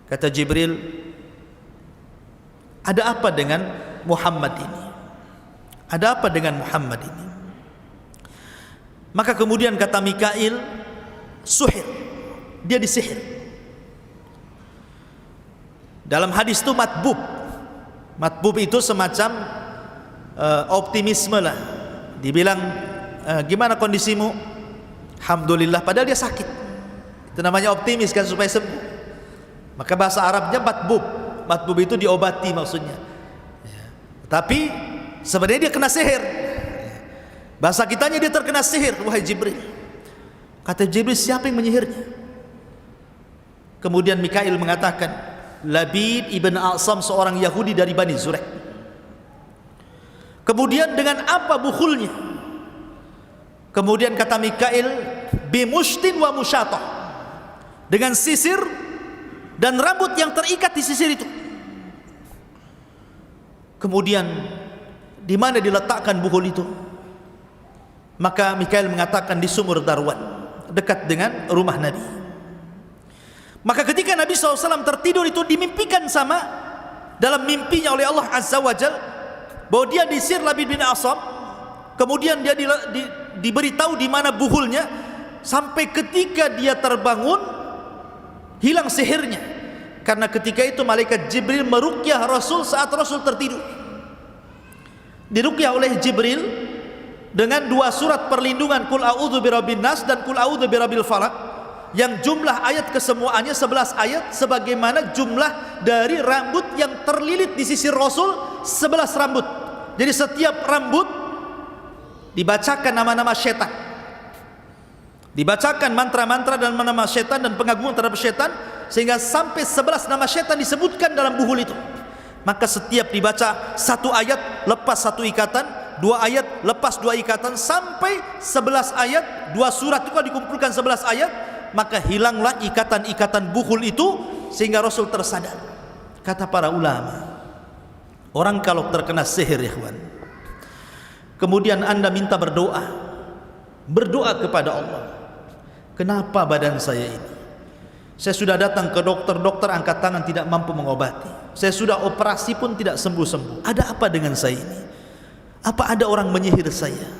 Kata Jibril, ada apa dengan Muhammad ini? Ada apa dengan Muhammad ini? Maka kemudian kata Mikail, suhir, dia disihir. Dalam hadis itu matbub. Matbub itu semacam optimisme lah. Dibilang gimana kondisimu? Alhamdulillah, padahal dia sakit. Itu namanya optimis kan, supaya sembuh. Maka bahasa Arabnya matbub. Matbub itu diobati maksudnya. Tapi sebenarnya dia kena sihir. Bahasa kitanya dia terkena sihir, wahai Jibril. Kata Jibril, siapa yang menyihirnya? Kemudian Mikail mengatakan, Labid ibn A'sam, seorang Yahudi dari Bani Zurek. Kemudian dengan apa bukhulnya? Kemudian kata Mikail, bimushtin wa musyatah, dengan sisir dan rambut yang terikat di sisir itu. Kemudian di mana diletakkan bukhul itu? Maka Mikail mengatakan di sumur Darwan, dekat dengan rumah Nabi. Maka ketika Nabi SAW tertidur itu dimimpikan sama dalam mimpinya oleh Allah Azza wa Jal bahwa dia disihir Labid bin A'sam. Kemudian dia diberitahu di mana buhulnya, sampai ketika dia terbangun hilang sihirnya. Karena ketika itu malaikat Jibril meruqyah Rasul saat Rasul tertidur. Diruqyah oleh Jibril dengan dua surat perlindungan, Qul a'udzu birabbin nas dan Qul a'udzu birabbil falaq, yang jumlah ayat kesemuanya 11 ayat, sebagaimana jumlah dari rambut yang terlilit di sisi Rasul 11 rambut. Jadi setiap rambut dibacakan nama-nama syaitan, dibacakan mantra-mantra dan nama syaitan dan pengagungan terhadap syaitan, sehingga sampai 11 nama syaitan disebutkan dalam buhul itu. Maka setiap dibaca satu ayat lepas satu ikatan, dua ayat lepas dua ikatan, sampai 11 ayat, dua surat itu dikumpulkan 11 ayat, maka hilanglah ikatan-ikatan buhul itu, sehingga Rasul tersadar. Kata para ulama, orang kalau terkena sihir, ikhwan, kemudian anda minta berdoa kepada Allah, kenapa badan saya ini? Saya sudah datang ke dokter angkat tangan tidak mampu mengobati. Saya sudah operasi pun tidak sembuh-sembuh. Ada apa dengan saya ini? Apa ada orang menyihir saya?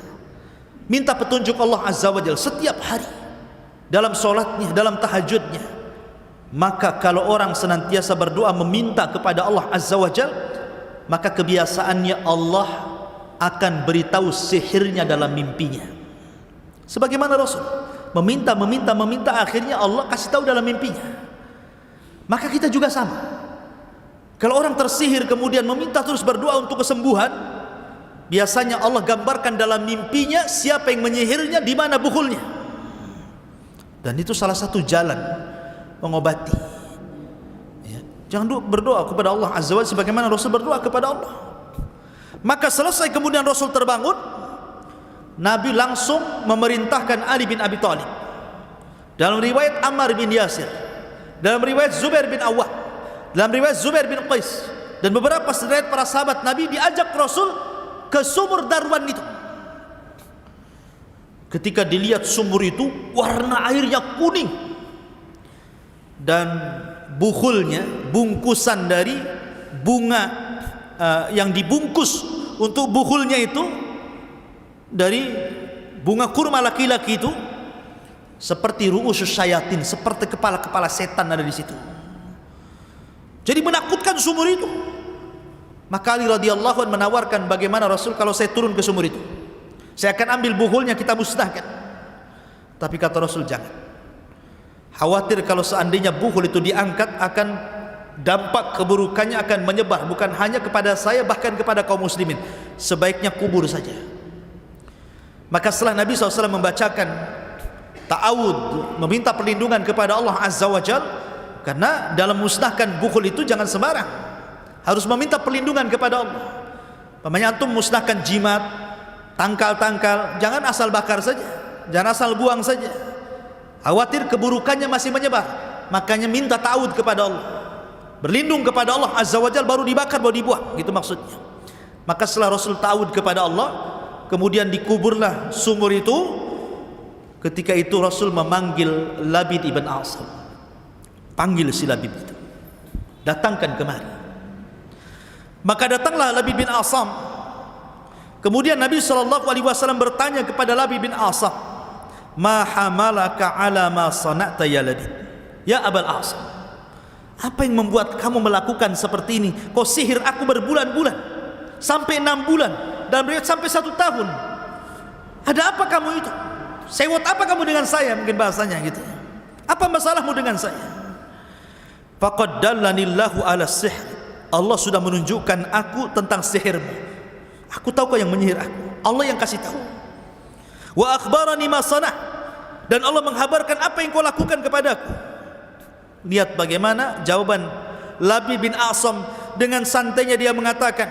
Minta petunjuk Allah Azza wa Jalla setiap hari, dalam solatnya, dalam tahajudnya. Maka kalau orang senantiasa berdoa meminta kepada Allah Azza wa Jalla, maka kebiasaannya Allah akan beritahu sihirnya dalam mimpinya. Sebagaimana Rasul meminta, akhirnya Allah kasih tahu dalam mimpinya. Maka kita juga sama. Kalau orang tersihir kemudian meminta terus berdoa untuk kesembuhan, biasanya Allah gambarkan dalam mimpinya siapa yang menyihirnya, di mana bukhulnya. Dan itu salah satu jalan mengobati. Ya. Jangan berdoa kepada Allah Azza wa Jalla sebagaimana Rasul berdoa kepada Allah. Maka selesai kemudian Rasul terbangun, Nabi langsung memerintahkan Ali bin Abi Thalib. Dalam riwayat Ammar bin Yasir, dalam riwayat Zubair bin Awwam, dalam riwayat Zubair bin Qais, dan beberapa riwayat para sahabat Nabi diajak Rasul ke sumur Darwan itu. Ketika dilihat sumur itu, warna airnya kuning, dan bukhulnya, bungkusan dari bunga yang dibungkus untuk bukhulnya itu dari bunga kurma laki-laki itu, seperti ru'usus syayatin, seperti kepala-kepala setan ada di situ. Jadi menakutkan sumur itu. Maka Ali radhiyallahu anhu menawarkan, bagaimana Rasul kalau saya turun ke sumur itu? Saya akan ambil bukhulnya, kita musnahkan. Tapi kata Rasul, jangan. Khawatir kalau seandainya bukhul itu diangkat, akan dampak keburukannya akan menyebar, bukan hanya kepada saya, bahkan kepada kaum muslimin. Sebaiknya kubur saja. Maka setelah Nabi SAW membacakan ta'awud, meminta perlindungan kepada Allah Azza wa Jal, karena dalam musnahkan bukhul itu jangan sembarang, harus meminta perlindungan kepada Allah. Pamannya antum musnahkan jimat, tangkal-tangkal, jangan asal bakar saja, jangan asal buang saja, khawatir keburukannya masih menyebar. Makanya minta ta'awud kepada Allah, berlindung kepada Allah Azza wa Jal, baru dibakar, baru dibuang, gitu maksudnya. Maka setelah Rasul ta'awud kepada Allah, kemudian dikuburlah sumur itu. Ketika itu Rasul memanggil Labid ibn A'sam. Panggil si Labid itu, datangkan kemari. Maka datanglah Labid bin A'sam. Kemudian Nabi SAW bertanya kepada Labid bin A'sam, ma hamalaka ala ma sana'ta ya Labid, ya Abul A'sam, apa yang membuat kamu melakukan seperti ini? Kau sihir aku berbulan-bulan, sampai 6 bulan, dalam riwayat sampai 1 tahun. Ada apa kamu itu? Sewot apa kamu dengan saya? Mungkin bahasanya gitu. Apa masalahmu dengan saya? Faqad dallanillahu ala sihr. Allah sudah menunjukkan aku tentang sihirmu. Aku tahu kau yang menyihir aku. Allah yang kasih tahu. Wa akhbarani ma sanah. Dan Allah menghabarkan apa yang kau lakukan kepadaku. Lihat bagaimana jawaban Labid bin A'sam. Dengan santainya dia mengatakan,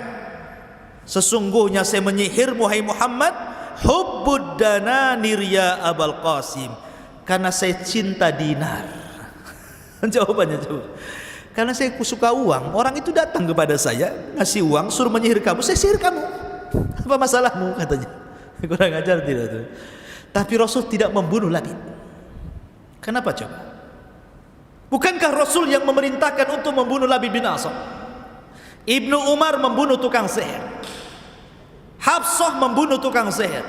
sesungguhnya saya menyihirmu hai Muhammad, hubbud dananir ya Abul Qasim, karena saya cinta dinar. Jawabannya coba. Karena saya suka uang, orang itu datang kepada saya, ngasih uang, suruh menyihir kamu, saya sihir kamu. Apa masalahmu, katanya. Kurang ajar tidak tuh. Tapi Rasul tidak membunuh Labid. Kenapa coba? Bukankah Rasul yang memerintahkan untuk membunuh Labid bin A'sam? Ibnu Umar membunuh tukang sihir, Hafsah membunuh tukang sihir,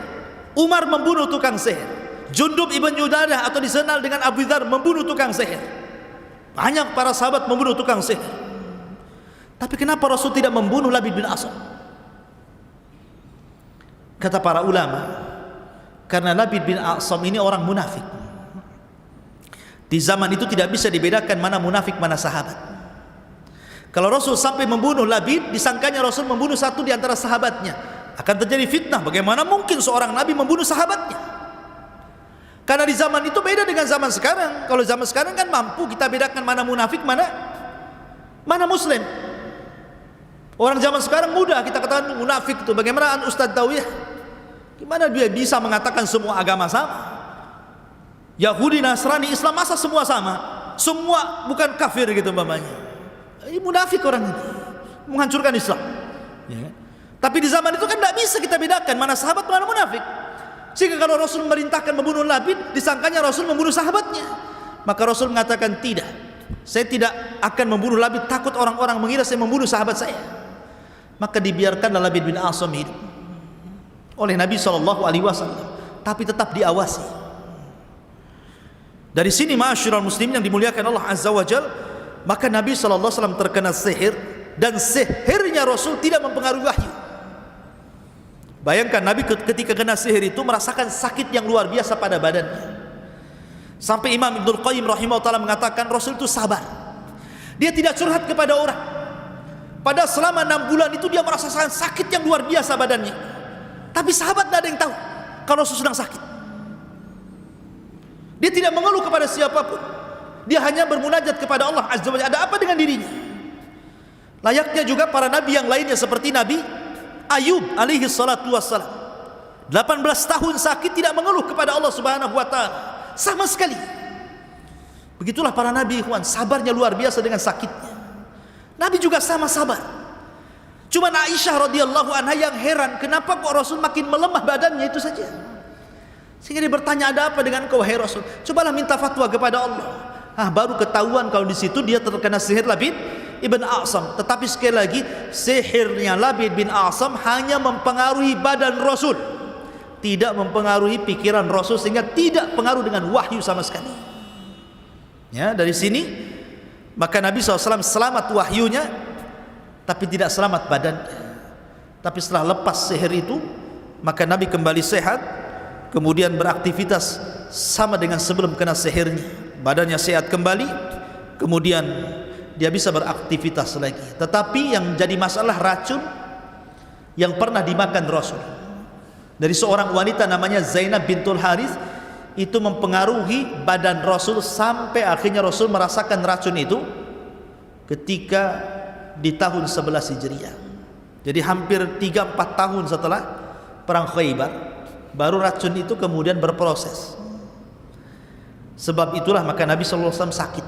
Umar membunuh tukang sihir, Jundub ibn Junadah atau dikenal dengan Abu Dzar membunuh tukang sihir. Banyak para sahabat membunuh tukang sihir. Tapi kenapa Rasul tidak membunuh Labid bin A'sam? Kata para ulama, karena Labid bin A'sam ini orang munafik. Di zaman itu tidak bisa dibedakan mana munafik mana sahabat. Kalau Rasul sampai membunuh Labid, disangkanya Rasul membunuh satu di antara sahabatnya, akan terjadi fitnah. Bagaimana mungkin seorang Nabi membunuh sahabatnya? Karena di zaman itu beda dengan zaman sekarang. Kalau zaman sekarang kan mampu kita bedakan mana munafik, mana muslim. Orang zaman sekarang mudah kita katakan munafik itu. Bagaimana Ustadz Tawiyah? Gimana dia bisa mengatakan semua agama sama? Yahudi, Nasrani, Islam, masa semua sama? Semua bukan kafir gitu umpamanya. Ini munafik orang ini, menghancurkan Islam. Ya. Tapi di zaman itu kan tidak bisa kita bedakan mana sahabat mana munafik. Sehingga kalau Rasul memerintahkan membunuh Labid, disangkanya Rasul membunuh sahabatnya. Maka Rasul mengatakan tidak, saya tidak akan membunuh Labid, takut orang-orang mengira saya membunuh sahabat saya. Maka dibiarkanlah Labid bin A'sam hidup oleh Nabi SAW, tapi tetap diawasi. Dari sini ma'asyiral muslimin yang dimuliakan Allah Azza wa Jal, maka Nabi SAW terkena sihir, dan sihirnya Rasul tidak mempengaruhi wahyu. Bayangkan Nabi ketika kena sihir itu merasakan sakit yang luar biasa pada badannya. Sampai Imam Ibnul Qayyim rahimahullah mengatakan Rasul itu sabar. Dia tidak curhat kepada orang. Pada selama 6 bulan itu dia merasakan sakit yang luar biasa badannya. Tapi sahabat tidak ada yang tahu kalau Rasul sedang sakit. Dia tidak mengeluh kepada siapapun. Dia hanya bermunajat kepada Allah Azza wa Jalla. Ada apa dengan dirinya? Layaknya juga para nabi yang lainnya seperti Nabi Ayub alaihi salatu wassalam. 18 tahun sakit tidak mengeluh kepada Allah Subhanahu wa taala sama sekali. Begitulah para nabi, ikhwan, sabarnya luar biasa dengan sakitnya. Nabi juga sama sabar. Cuma Aisyah radhiyallahu anha yang heran, kenapa kok Rasul makin melemah badannya, itu saja. Sehingga dia bertanya, ada apa dengan kau hai Rasul? Cobalah minta fatwa kepada Allah. Baru ketahuan kalau di situ dia terkena sihir Labid ibn A'sam. Tetapi sekali lagi, sihirnya Labid bin A'sam hanya mempengaruhi badan Rasul, tidak mempengaruhi pikiran Rasul, sehingga tidak pengaruh dengan wahyu sama sekali. Ya, dari sini maka Nabi SAW selamat wahyunya, tapi tidak selamat badannya. Tapi setelah lepas sihir itu, maka Nabi kembali sehat, kemudian beraktivitas sama dengan sebelum kena sihirnya. Badannya sehat kembali, kemudian dia bisa beraktivitas lagi. Tetapi yang jadi masalah racun yang pernah dimakan Rasul dari seorang wanita namanya Zainab bintul Harith, itu mempengaruhi badan Rasul sampai akhirnya Rasul merasakan racun itu ketika di tahun 11 Hijriah. Jadi hampir 3-4 tahun setelah perang Khaybar, baru racun itu kemudian berproses. Sebab itulah maka Nabi SAW sakit,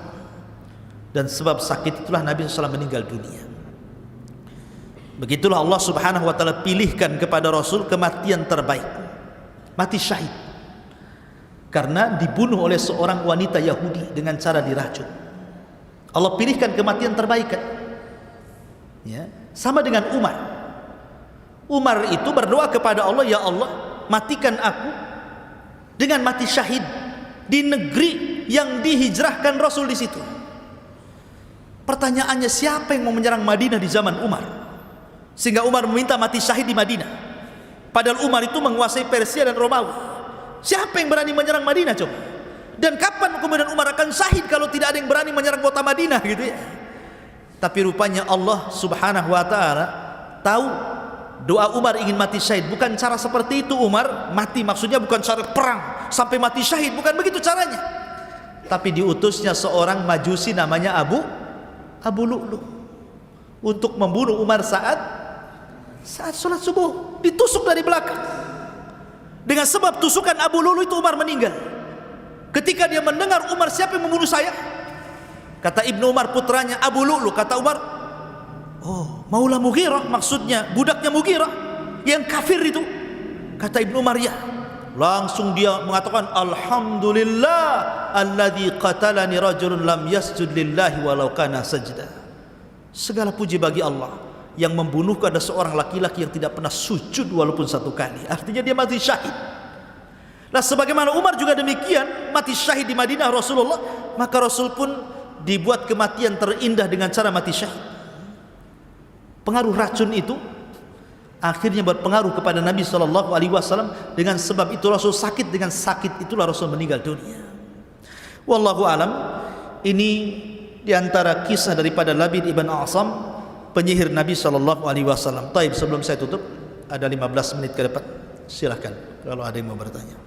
dan sebab sakit itulah Nabi SAW meninggal dunia. Begitulah Allah Subhanahu wa taala pilihkan kepada Rasul kematian terbaik, mati syahid, karena dibunuh oleh seorang wanita Yahudi dengan cara diracun. Allah pilihkan kematian terbaik kan? Ya, sama dengan Umar. Umar itu berdoa kepada Allah, ya Allah, matikan aku dengan mati syahid di negeri yang dihijrahkan Rasul di situ. Pertanyaannya, siapa yang mau menyerang Madinah di zaman Umar sehingga Umar meminta mati syahid di Madinah? Padahal Umar itu menguasai Persia dan Romawi. Siapa yang berani menyerang Madinah coba? Dan kapan kemudian Umar akan syahid kalau tidak ada yang berani menyerang kota Madinah, gitu ya? Tapi rupanya Allah Subhanahu wa taala tahu doa Umar ingin mati syahid. Bukan cara seperti itu Umar mati, maksudnya bukan cara perang sampai mati syahid, bukan begitu caranya. Tapi diutusnya seorang majusi namanya Abu Lu'lu untuk membunuh Umar saat sholat subuh, ditusuk dari belakang. Dengan sebab tusukan Abu Lu'lu itu Umar meninggal. Ketika dia mendengar, Umar, siapa yang membunuh saya? Kata Ibnu Umar putranya, Abu Lu'lu. Kata Umar, oh, Maula Mughirah, maksudnya budaknya Mughirah yang kafir itu. Kata Ibnu Umar, ya. Langsung dia mengatakan, alhamdulillah alladzi qatalani rajulun lam yasjud lillahi walau kana sajda. Segala puji bagi Allah yang membunuhku ada seorang laki-laki yang tidak pernah sujud walaupun satu kali. Artinya dia mati syahid. Nah, sebagaimana Umar juga demikian, mati syahid di Madinah Rasulullah, maka Rasul pun dibuat kematian terindah dengan cara mati syahid. Pengaruh racun itu akhirnya berpengaruh kepada Nabi SAW. Dengan sebab itu Rasul sakit, dengan sakit itulah Rasul meninggal dunia. Wallahu alam. Ini diantara kisah daripada Labid ibn A'sam, penyihir Nabi SAW. Taib, sebelum saya tutup, ada 15 menit ke depan, silahkan kalau ada yang mau bertanya.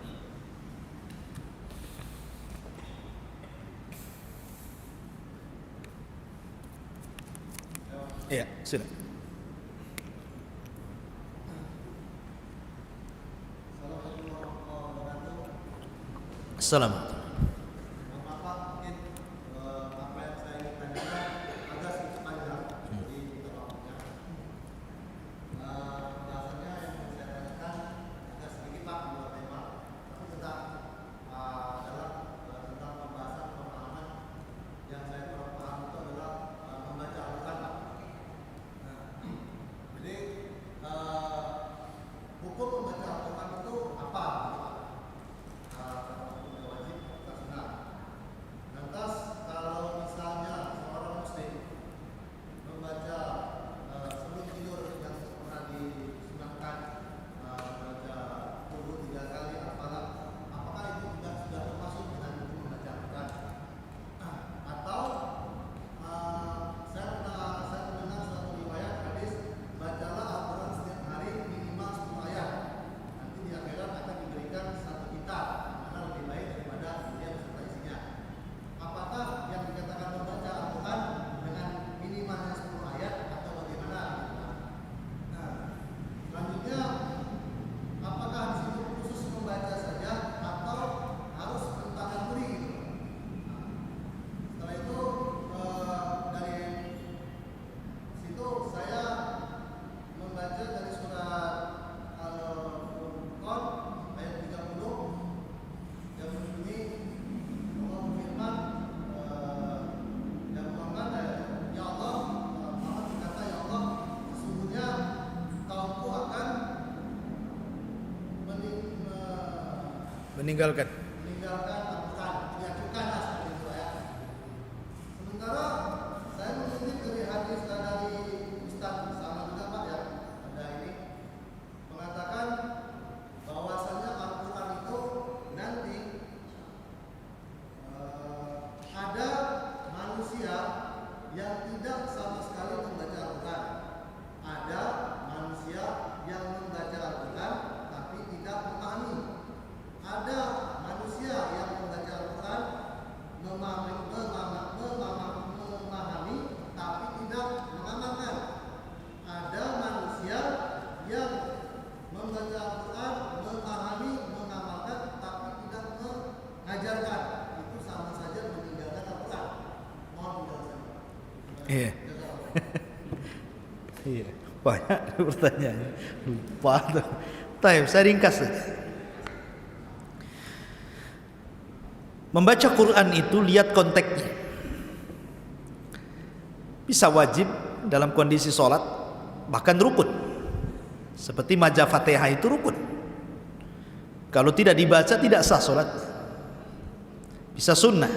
Iya, silakan. Assalamualaikum. meninggalkan. Al-Quran, diajukanlah seperti itu ya. Sementara saya mengutip dari hadis dari Ustaz sama juga Pak ya, ada ini mengatakan bahwasanya Al-Quran itu nanti ada manusia yang tidak sama sekali membaca Al-Quran, ada manusia yang membaca Al-Quran tapi tidak memahami, ada manusia yang membaca Al-Quran memahami tapi tidak mengamalkan, ada manusia yang membaca Al-Quran memahami, mengamalkan tapi tidak mengajarkan. Itu sama saja meninggalkan Al-Quran. Mohon penjelasan. Iya. Iya. Banyak pertanyaan. Lupa tuh. Taib, saya ringkas saja. Membaca Quran itu lihat konteksnya. Bisa wajib dalam kondisi sholat, bahkan rukun. Seperti majah Fatihah itu rukun. Kalau tidak dibaca tidak sah sholat. Bisa sunnah.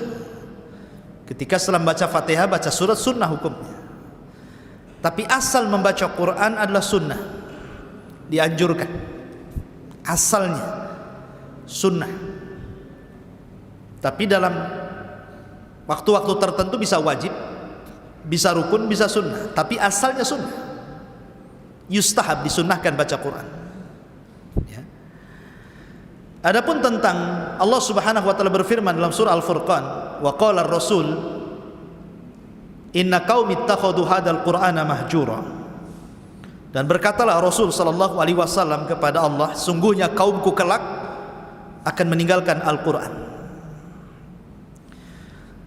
Ketika setelah membaca Fatihah baca surat sunnah hukumnya. Tapi asal membaca Quran adalah sunnah, dianjurkan. Asalnya sunnah. Tapi dalam waktu-waktu tertentu bisa wajib, bisa rukun, bisa sunnah. Tapi asalnya sunnah. Yustahab, disunnahkan baca Quran. Ya. Adapun tentang Allah Subhanahu wa taala berfirman dalam surah Al-Furqan, wa qala ar-rasul inna qaumi ittakhadhu hadzal qur'ana mahjura. Dan berkatalah Rasul sallallahu alaihi wasallam kepada Allah, sungguhnya kaumku kelak akan meninggalkan Al-Qur'an.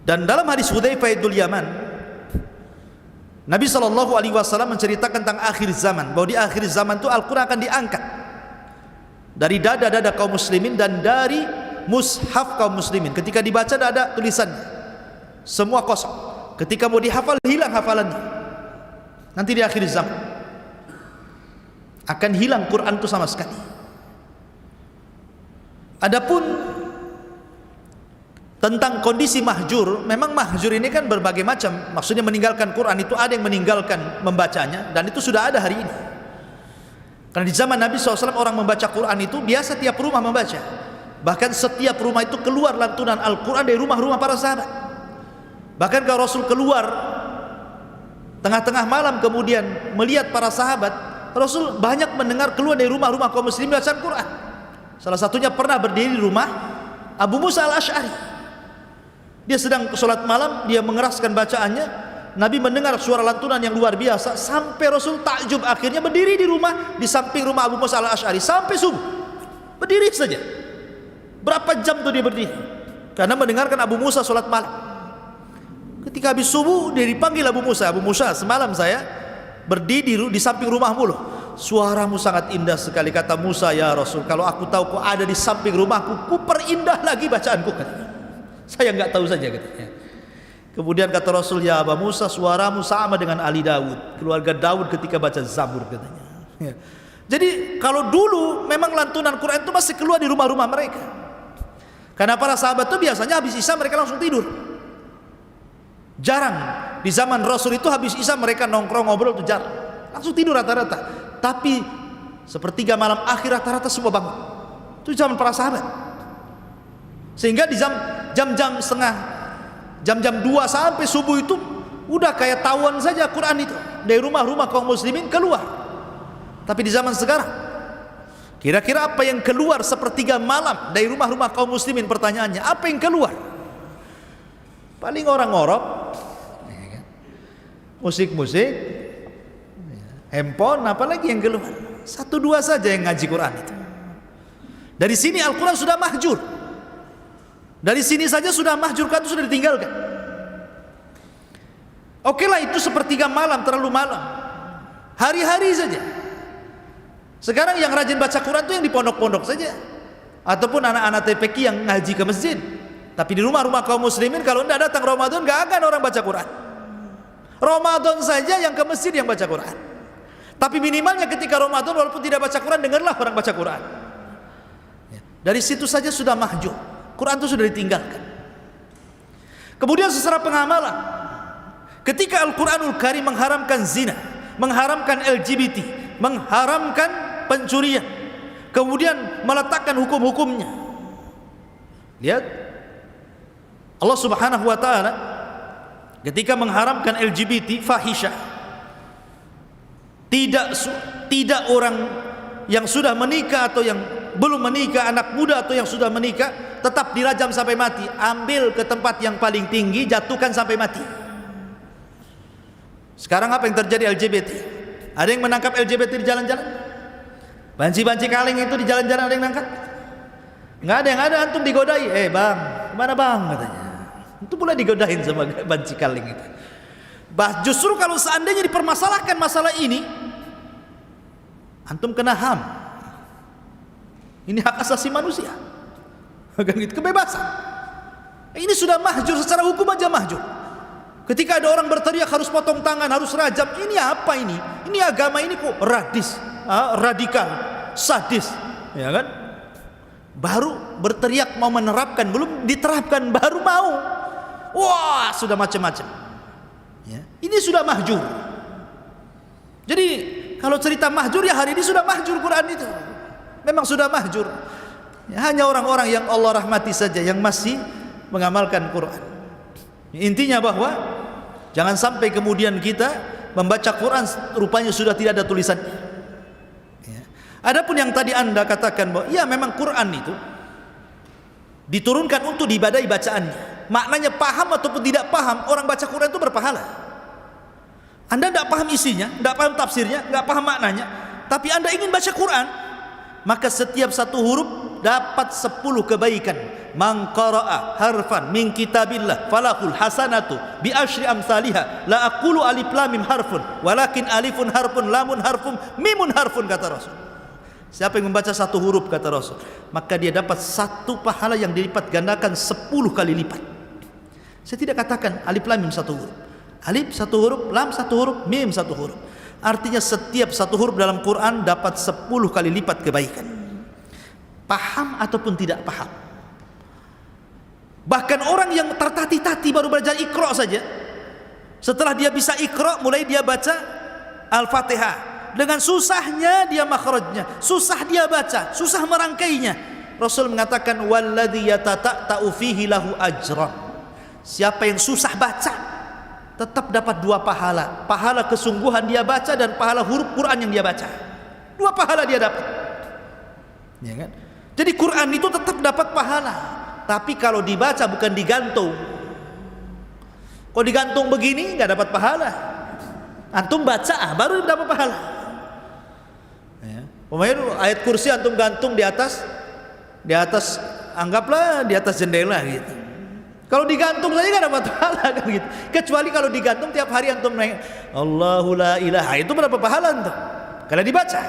Dan dalam hadis Hudzaifah bin Yaman, Nabi sallallahu alaihi wasallam menceritakan tentang akhir zaman, bahwa di akhir zaman itu Al-Qur'an akan diangkat dari dada-dada kaum muslimin dan dari mushaf kaum muslimin. Ketika dibaca tidak ada tulisannya, semua kosong. Ketika mau dihafal hilang hafalannya. Nanti di akhir zaman akan hilang Quran itu sama sekali. Adapun tentang kondisi mahjur, memang mahjur ini kan berbagai macam. Maksudnya meninggalkan Quran itu ada yang meninggalkan membacanya, dan itu sudah ada hari ini. Karena di zaman Nabi SAW orang membaca Quran itu biasa tiap rumah membaca. Bahkan setiap rumah itu keluar lantunan Al-Quran dari rumah-rumah para sahabat. Bahkan kalau Rasul keluar tengah-tengah malam kemudian melihat para sahabat, Rasul banyak mendengar keluar dari rumah-rumah kaum muslimin bacaan Quran. Salah satunya pernah berdiri di rumah Abu Musa al-Ash'ari. Dia sedang sholat malam, dia mengeraskan bacaannya. Nabi mendengar suara lantunan yang luar biasa, sampai Rasul takjub, akhirnya berdiri di rumah, di samping rumah Abu Musa al-Ash'ari sampai subuh. Berdiri saja. Berapa jam tuh dia berdiri? Karena mendengarkan Abu Musa sholat malam. Ketika habis subuh dia dipanggil Abu Musa, semalam saya berdiri di samping rumahmu loh. Suaramu sangat indah sekali, kata Musa, ya Rasul, kalau aku tahu kau ada di samping rumahku, ku perindah lagi bacaanku, katanya. Saya nggak tahu saja, katanya. Kemudian kata Rasul, ya Abu Musa, suaramu sama dengan Ali Daud, keluarga Daud ketika baca Zabur, katanya. Ya. Jadi kalau dulu memang lantunan Quran itu masih keluar di rumah-rumah mereka. Karena para sahabat itu biasanya habis Isya mereka langsung tidur. Jarang di zaman Rasul itu habis Isya mereka nongkrong ngobrol, itu jarang, langsung tidur rata-rata. Tapi sepertiga malam akhir rata-rata semua bangun. Itu zaman para sahabat. Sehingga di jam-jam 2 sampai subuh itu udah kayak tawon saja Quran itu dari rumah-rumah kaum muslimin keluar. Tapi di zaman sekarang, kira-kira apa yang keluar sepertiga malam dari rumah-rumah kaum muslimin? Pertanyaannya, apa yang keluar? Paling orang ngorok, musik-musik, handphone, apalagi yang keluar. 1-2 saja yang ngaji Quran itu. Dari sini Al-Quran sudah mahjur. Dari sini saja sudah mahjur, kan itu sudah ditinggalkan. Oke lah, itu sepertiga malam, terlalu malam. Hari-hari saja. Sekarang yang rajin baca Quran itu yang di pondok-pondok saja, ataupun anak-anak TPQ yang ngaji ke masjid. Tapi di rumah-rumah kaum muslimin kalau tidak datang Ramadan gak akan orang baca Quran. Ramadan saja yang ke masjid yang baca Quran. Tapi minimalnya ketika Ramadan walaupun tidak baca Quran, dengarlah orang baca Quran. Dari situ saja sudah mahjur. Quran itu sudah ditinggalkan. Kemudian secara pengamalan, ketika Al-Quranul Karim mengharamkan zina, mengharamkan LGBT, mengharamkan pencurian, kemudian meletakkan hukum-hukumnya. Lihat, Allah Subhanahu wa ta'ala ketika mengharamkan LGBT, fahisyah, tidak orang yang sudah menikah atau yang belum menikah, anak muda atau yang sudah menikah, tetap dirajam sampai mati. Ambil ke tempat yang paling tinggi, jatuhkan sampai mati. Sekarang apa yang terjadi LGBT? Ada yang menangkap LGBT di jalan-jalan? Banci-banci kaleng itu di jalan-jalan ada yang nangkap? Nggak ada. Yang ada antum digodai. Bang, kemana bang? Katanya. Itu pula digodain sama banci kaleng itu. Justru kalau seandainya dipermasalahkan masalah ini, antum kena HAM. Ini hak asasi manusia. Kan gitu, kebebasan. Ini sudah mahjur, secara hukum aja mahjur. Ketika ada orang berteriak harus potong tangan, harus rajam, ini apa ini? Ini agama ini kok radikal, sadis, ya kan? Baru berteriak mau menerapkan, belum diterapkan baru mau. Wah, sudah macam-macam. Ya, ini sudah mahjur. Jadi kalau cerita mahjur, ya hari ini sudah mahjur Quran itu. Memang sudah mahjur. Ya, hanya orang-orang yang Allah rahmati saja yang masih mengamalkan Quran. Intinya bahwa jangan sampai kemudian kita membaca Quran rupanya sudah tidak ada tulisannya. Ya. Adapun yang tadi Anda katakan bahwa ya memang Quran itu diturunkan untuk diibadahi bacaannya. Maknanya paham ataupun tidak paham, orang baca Quran itu berpahala. Anda tidak paham isinya, tidak paham tafsirnya, tidak paham maknanya, tapi Anda ingin baca Quran, maka setiap satu huruf dapat 10 kebaikan. Man qara'a harfan min kitabillah falahul hasanatu bi asyri amsalihha. La aqulu alif lam mim harfun walakin alifun harfun lamun harfun mimun harfun, kata Rasul. Siapa yang membaca satu huruf, kata Rasul, maka dia dapat satu pahala yang dilipat gandakan 10 kali lipat. Saya tidak katakan alif lam mim satu huruf. Alif satu huruf, lam satu huruf, mim satu huruf. Artinya setiap satu huruf dalam Quran dapat 10 kali lipat kebaikan. Paham ataupun tidak paham. Bahkan orang yang tertati-tati baru belajar Iqra saja, setelah dia bisa Iqra, mulai dia baca Al-Fatihah. Dengan susahnya dia makhrajnya, susah dia baca, susah merangkainya. Rasul mengatakan walladzi yatata'u fihi lahu ajran. Siapa yang susah baca tetap dapat 2 pahala. Pahala kesungguhan dia baca dan pahala huruf Quran yang dia baca. 2 pahala dia dapat. Ya kan? Jadi Quran itu tetap dapat pahala. Tapi kalau dibaca bukan digantung. Kalau digantung begini nggak dapat pahala. Antum baca baru dapat pahala. Ya. Pemain ayat kursi antum gantung di atas anggaplah di atas jendela gitu. Kalau digantung saja nggak dapat pahala kan gitu. Kecuali kalau digantung tiap hari antum naik Allahu la ilaha, itu berapa pahala antum? Kalau dibaca.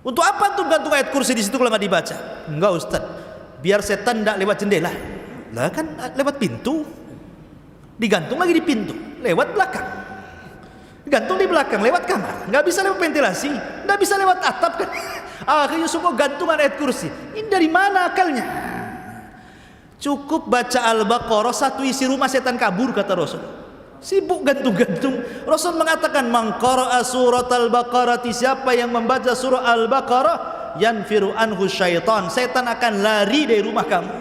Untuk apa antum gantung ayat kursi di situ kalau nggak dibaca? Enggak Ustaz, biar setan tidak lewat jendela. Lah kan lewat pintu. Digantung lagi di pintu, lewat belakang. Gantung di belakang, lewat kamar. Nggak bisa lewat ventilasi, nggak bisa lewat atap kan. Akhirnya semua gantungan ayat kursi. Ini dari mana akalnya? Cukup baca Al-Baqarah, satu isi rumah setan kabur, kata Rasul. Sibuk gantung-gantung. Rasul mengatakan man qara'a surat Al-Baqarah, siapa yang membaca surah Al-Baqarah, yanfiru anhu syaitan, setan akan lari dari rumah kamu.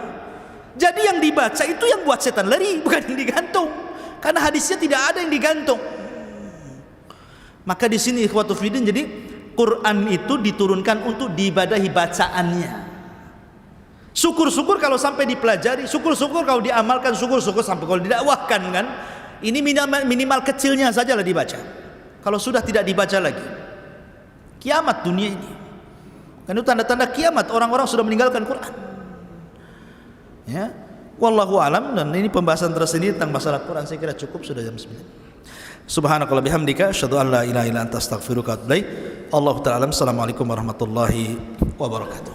Jadi yang dibaca itu yang buat setan lari, bukan yang digantung. Karena hadisnya tidak ada yang digantung. Maka di sini ikhwatu fiddin, jadi Quran itu diturunkan untuk diibadahi bacaannya. Syukur-syukur kalau sampai dipelajari, syukur-syukur kalau diamalkan, syukur-syukur sampai kalau didakwahkan kan. Ini minimal kecilnya sajalah dibaca. Kalau sudah tidak dibaca lagi, kiamat dunia ini. Kan itu tanda-tanda kiamat, orang-orang sudah meninggalkan Quran. Ya, wallahu alam. Dan ini pembahasan tersendiri tentang masalah Quran, saya kira cukup, sudah jam 9. Subhanakallah bihamdika asyhadu an la ilaha illa anta astaghfiruka wa atubu ilaik. Allahu ta'ala. Assalamualaikum warahmatullahi wabarakatuh.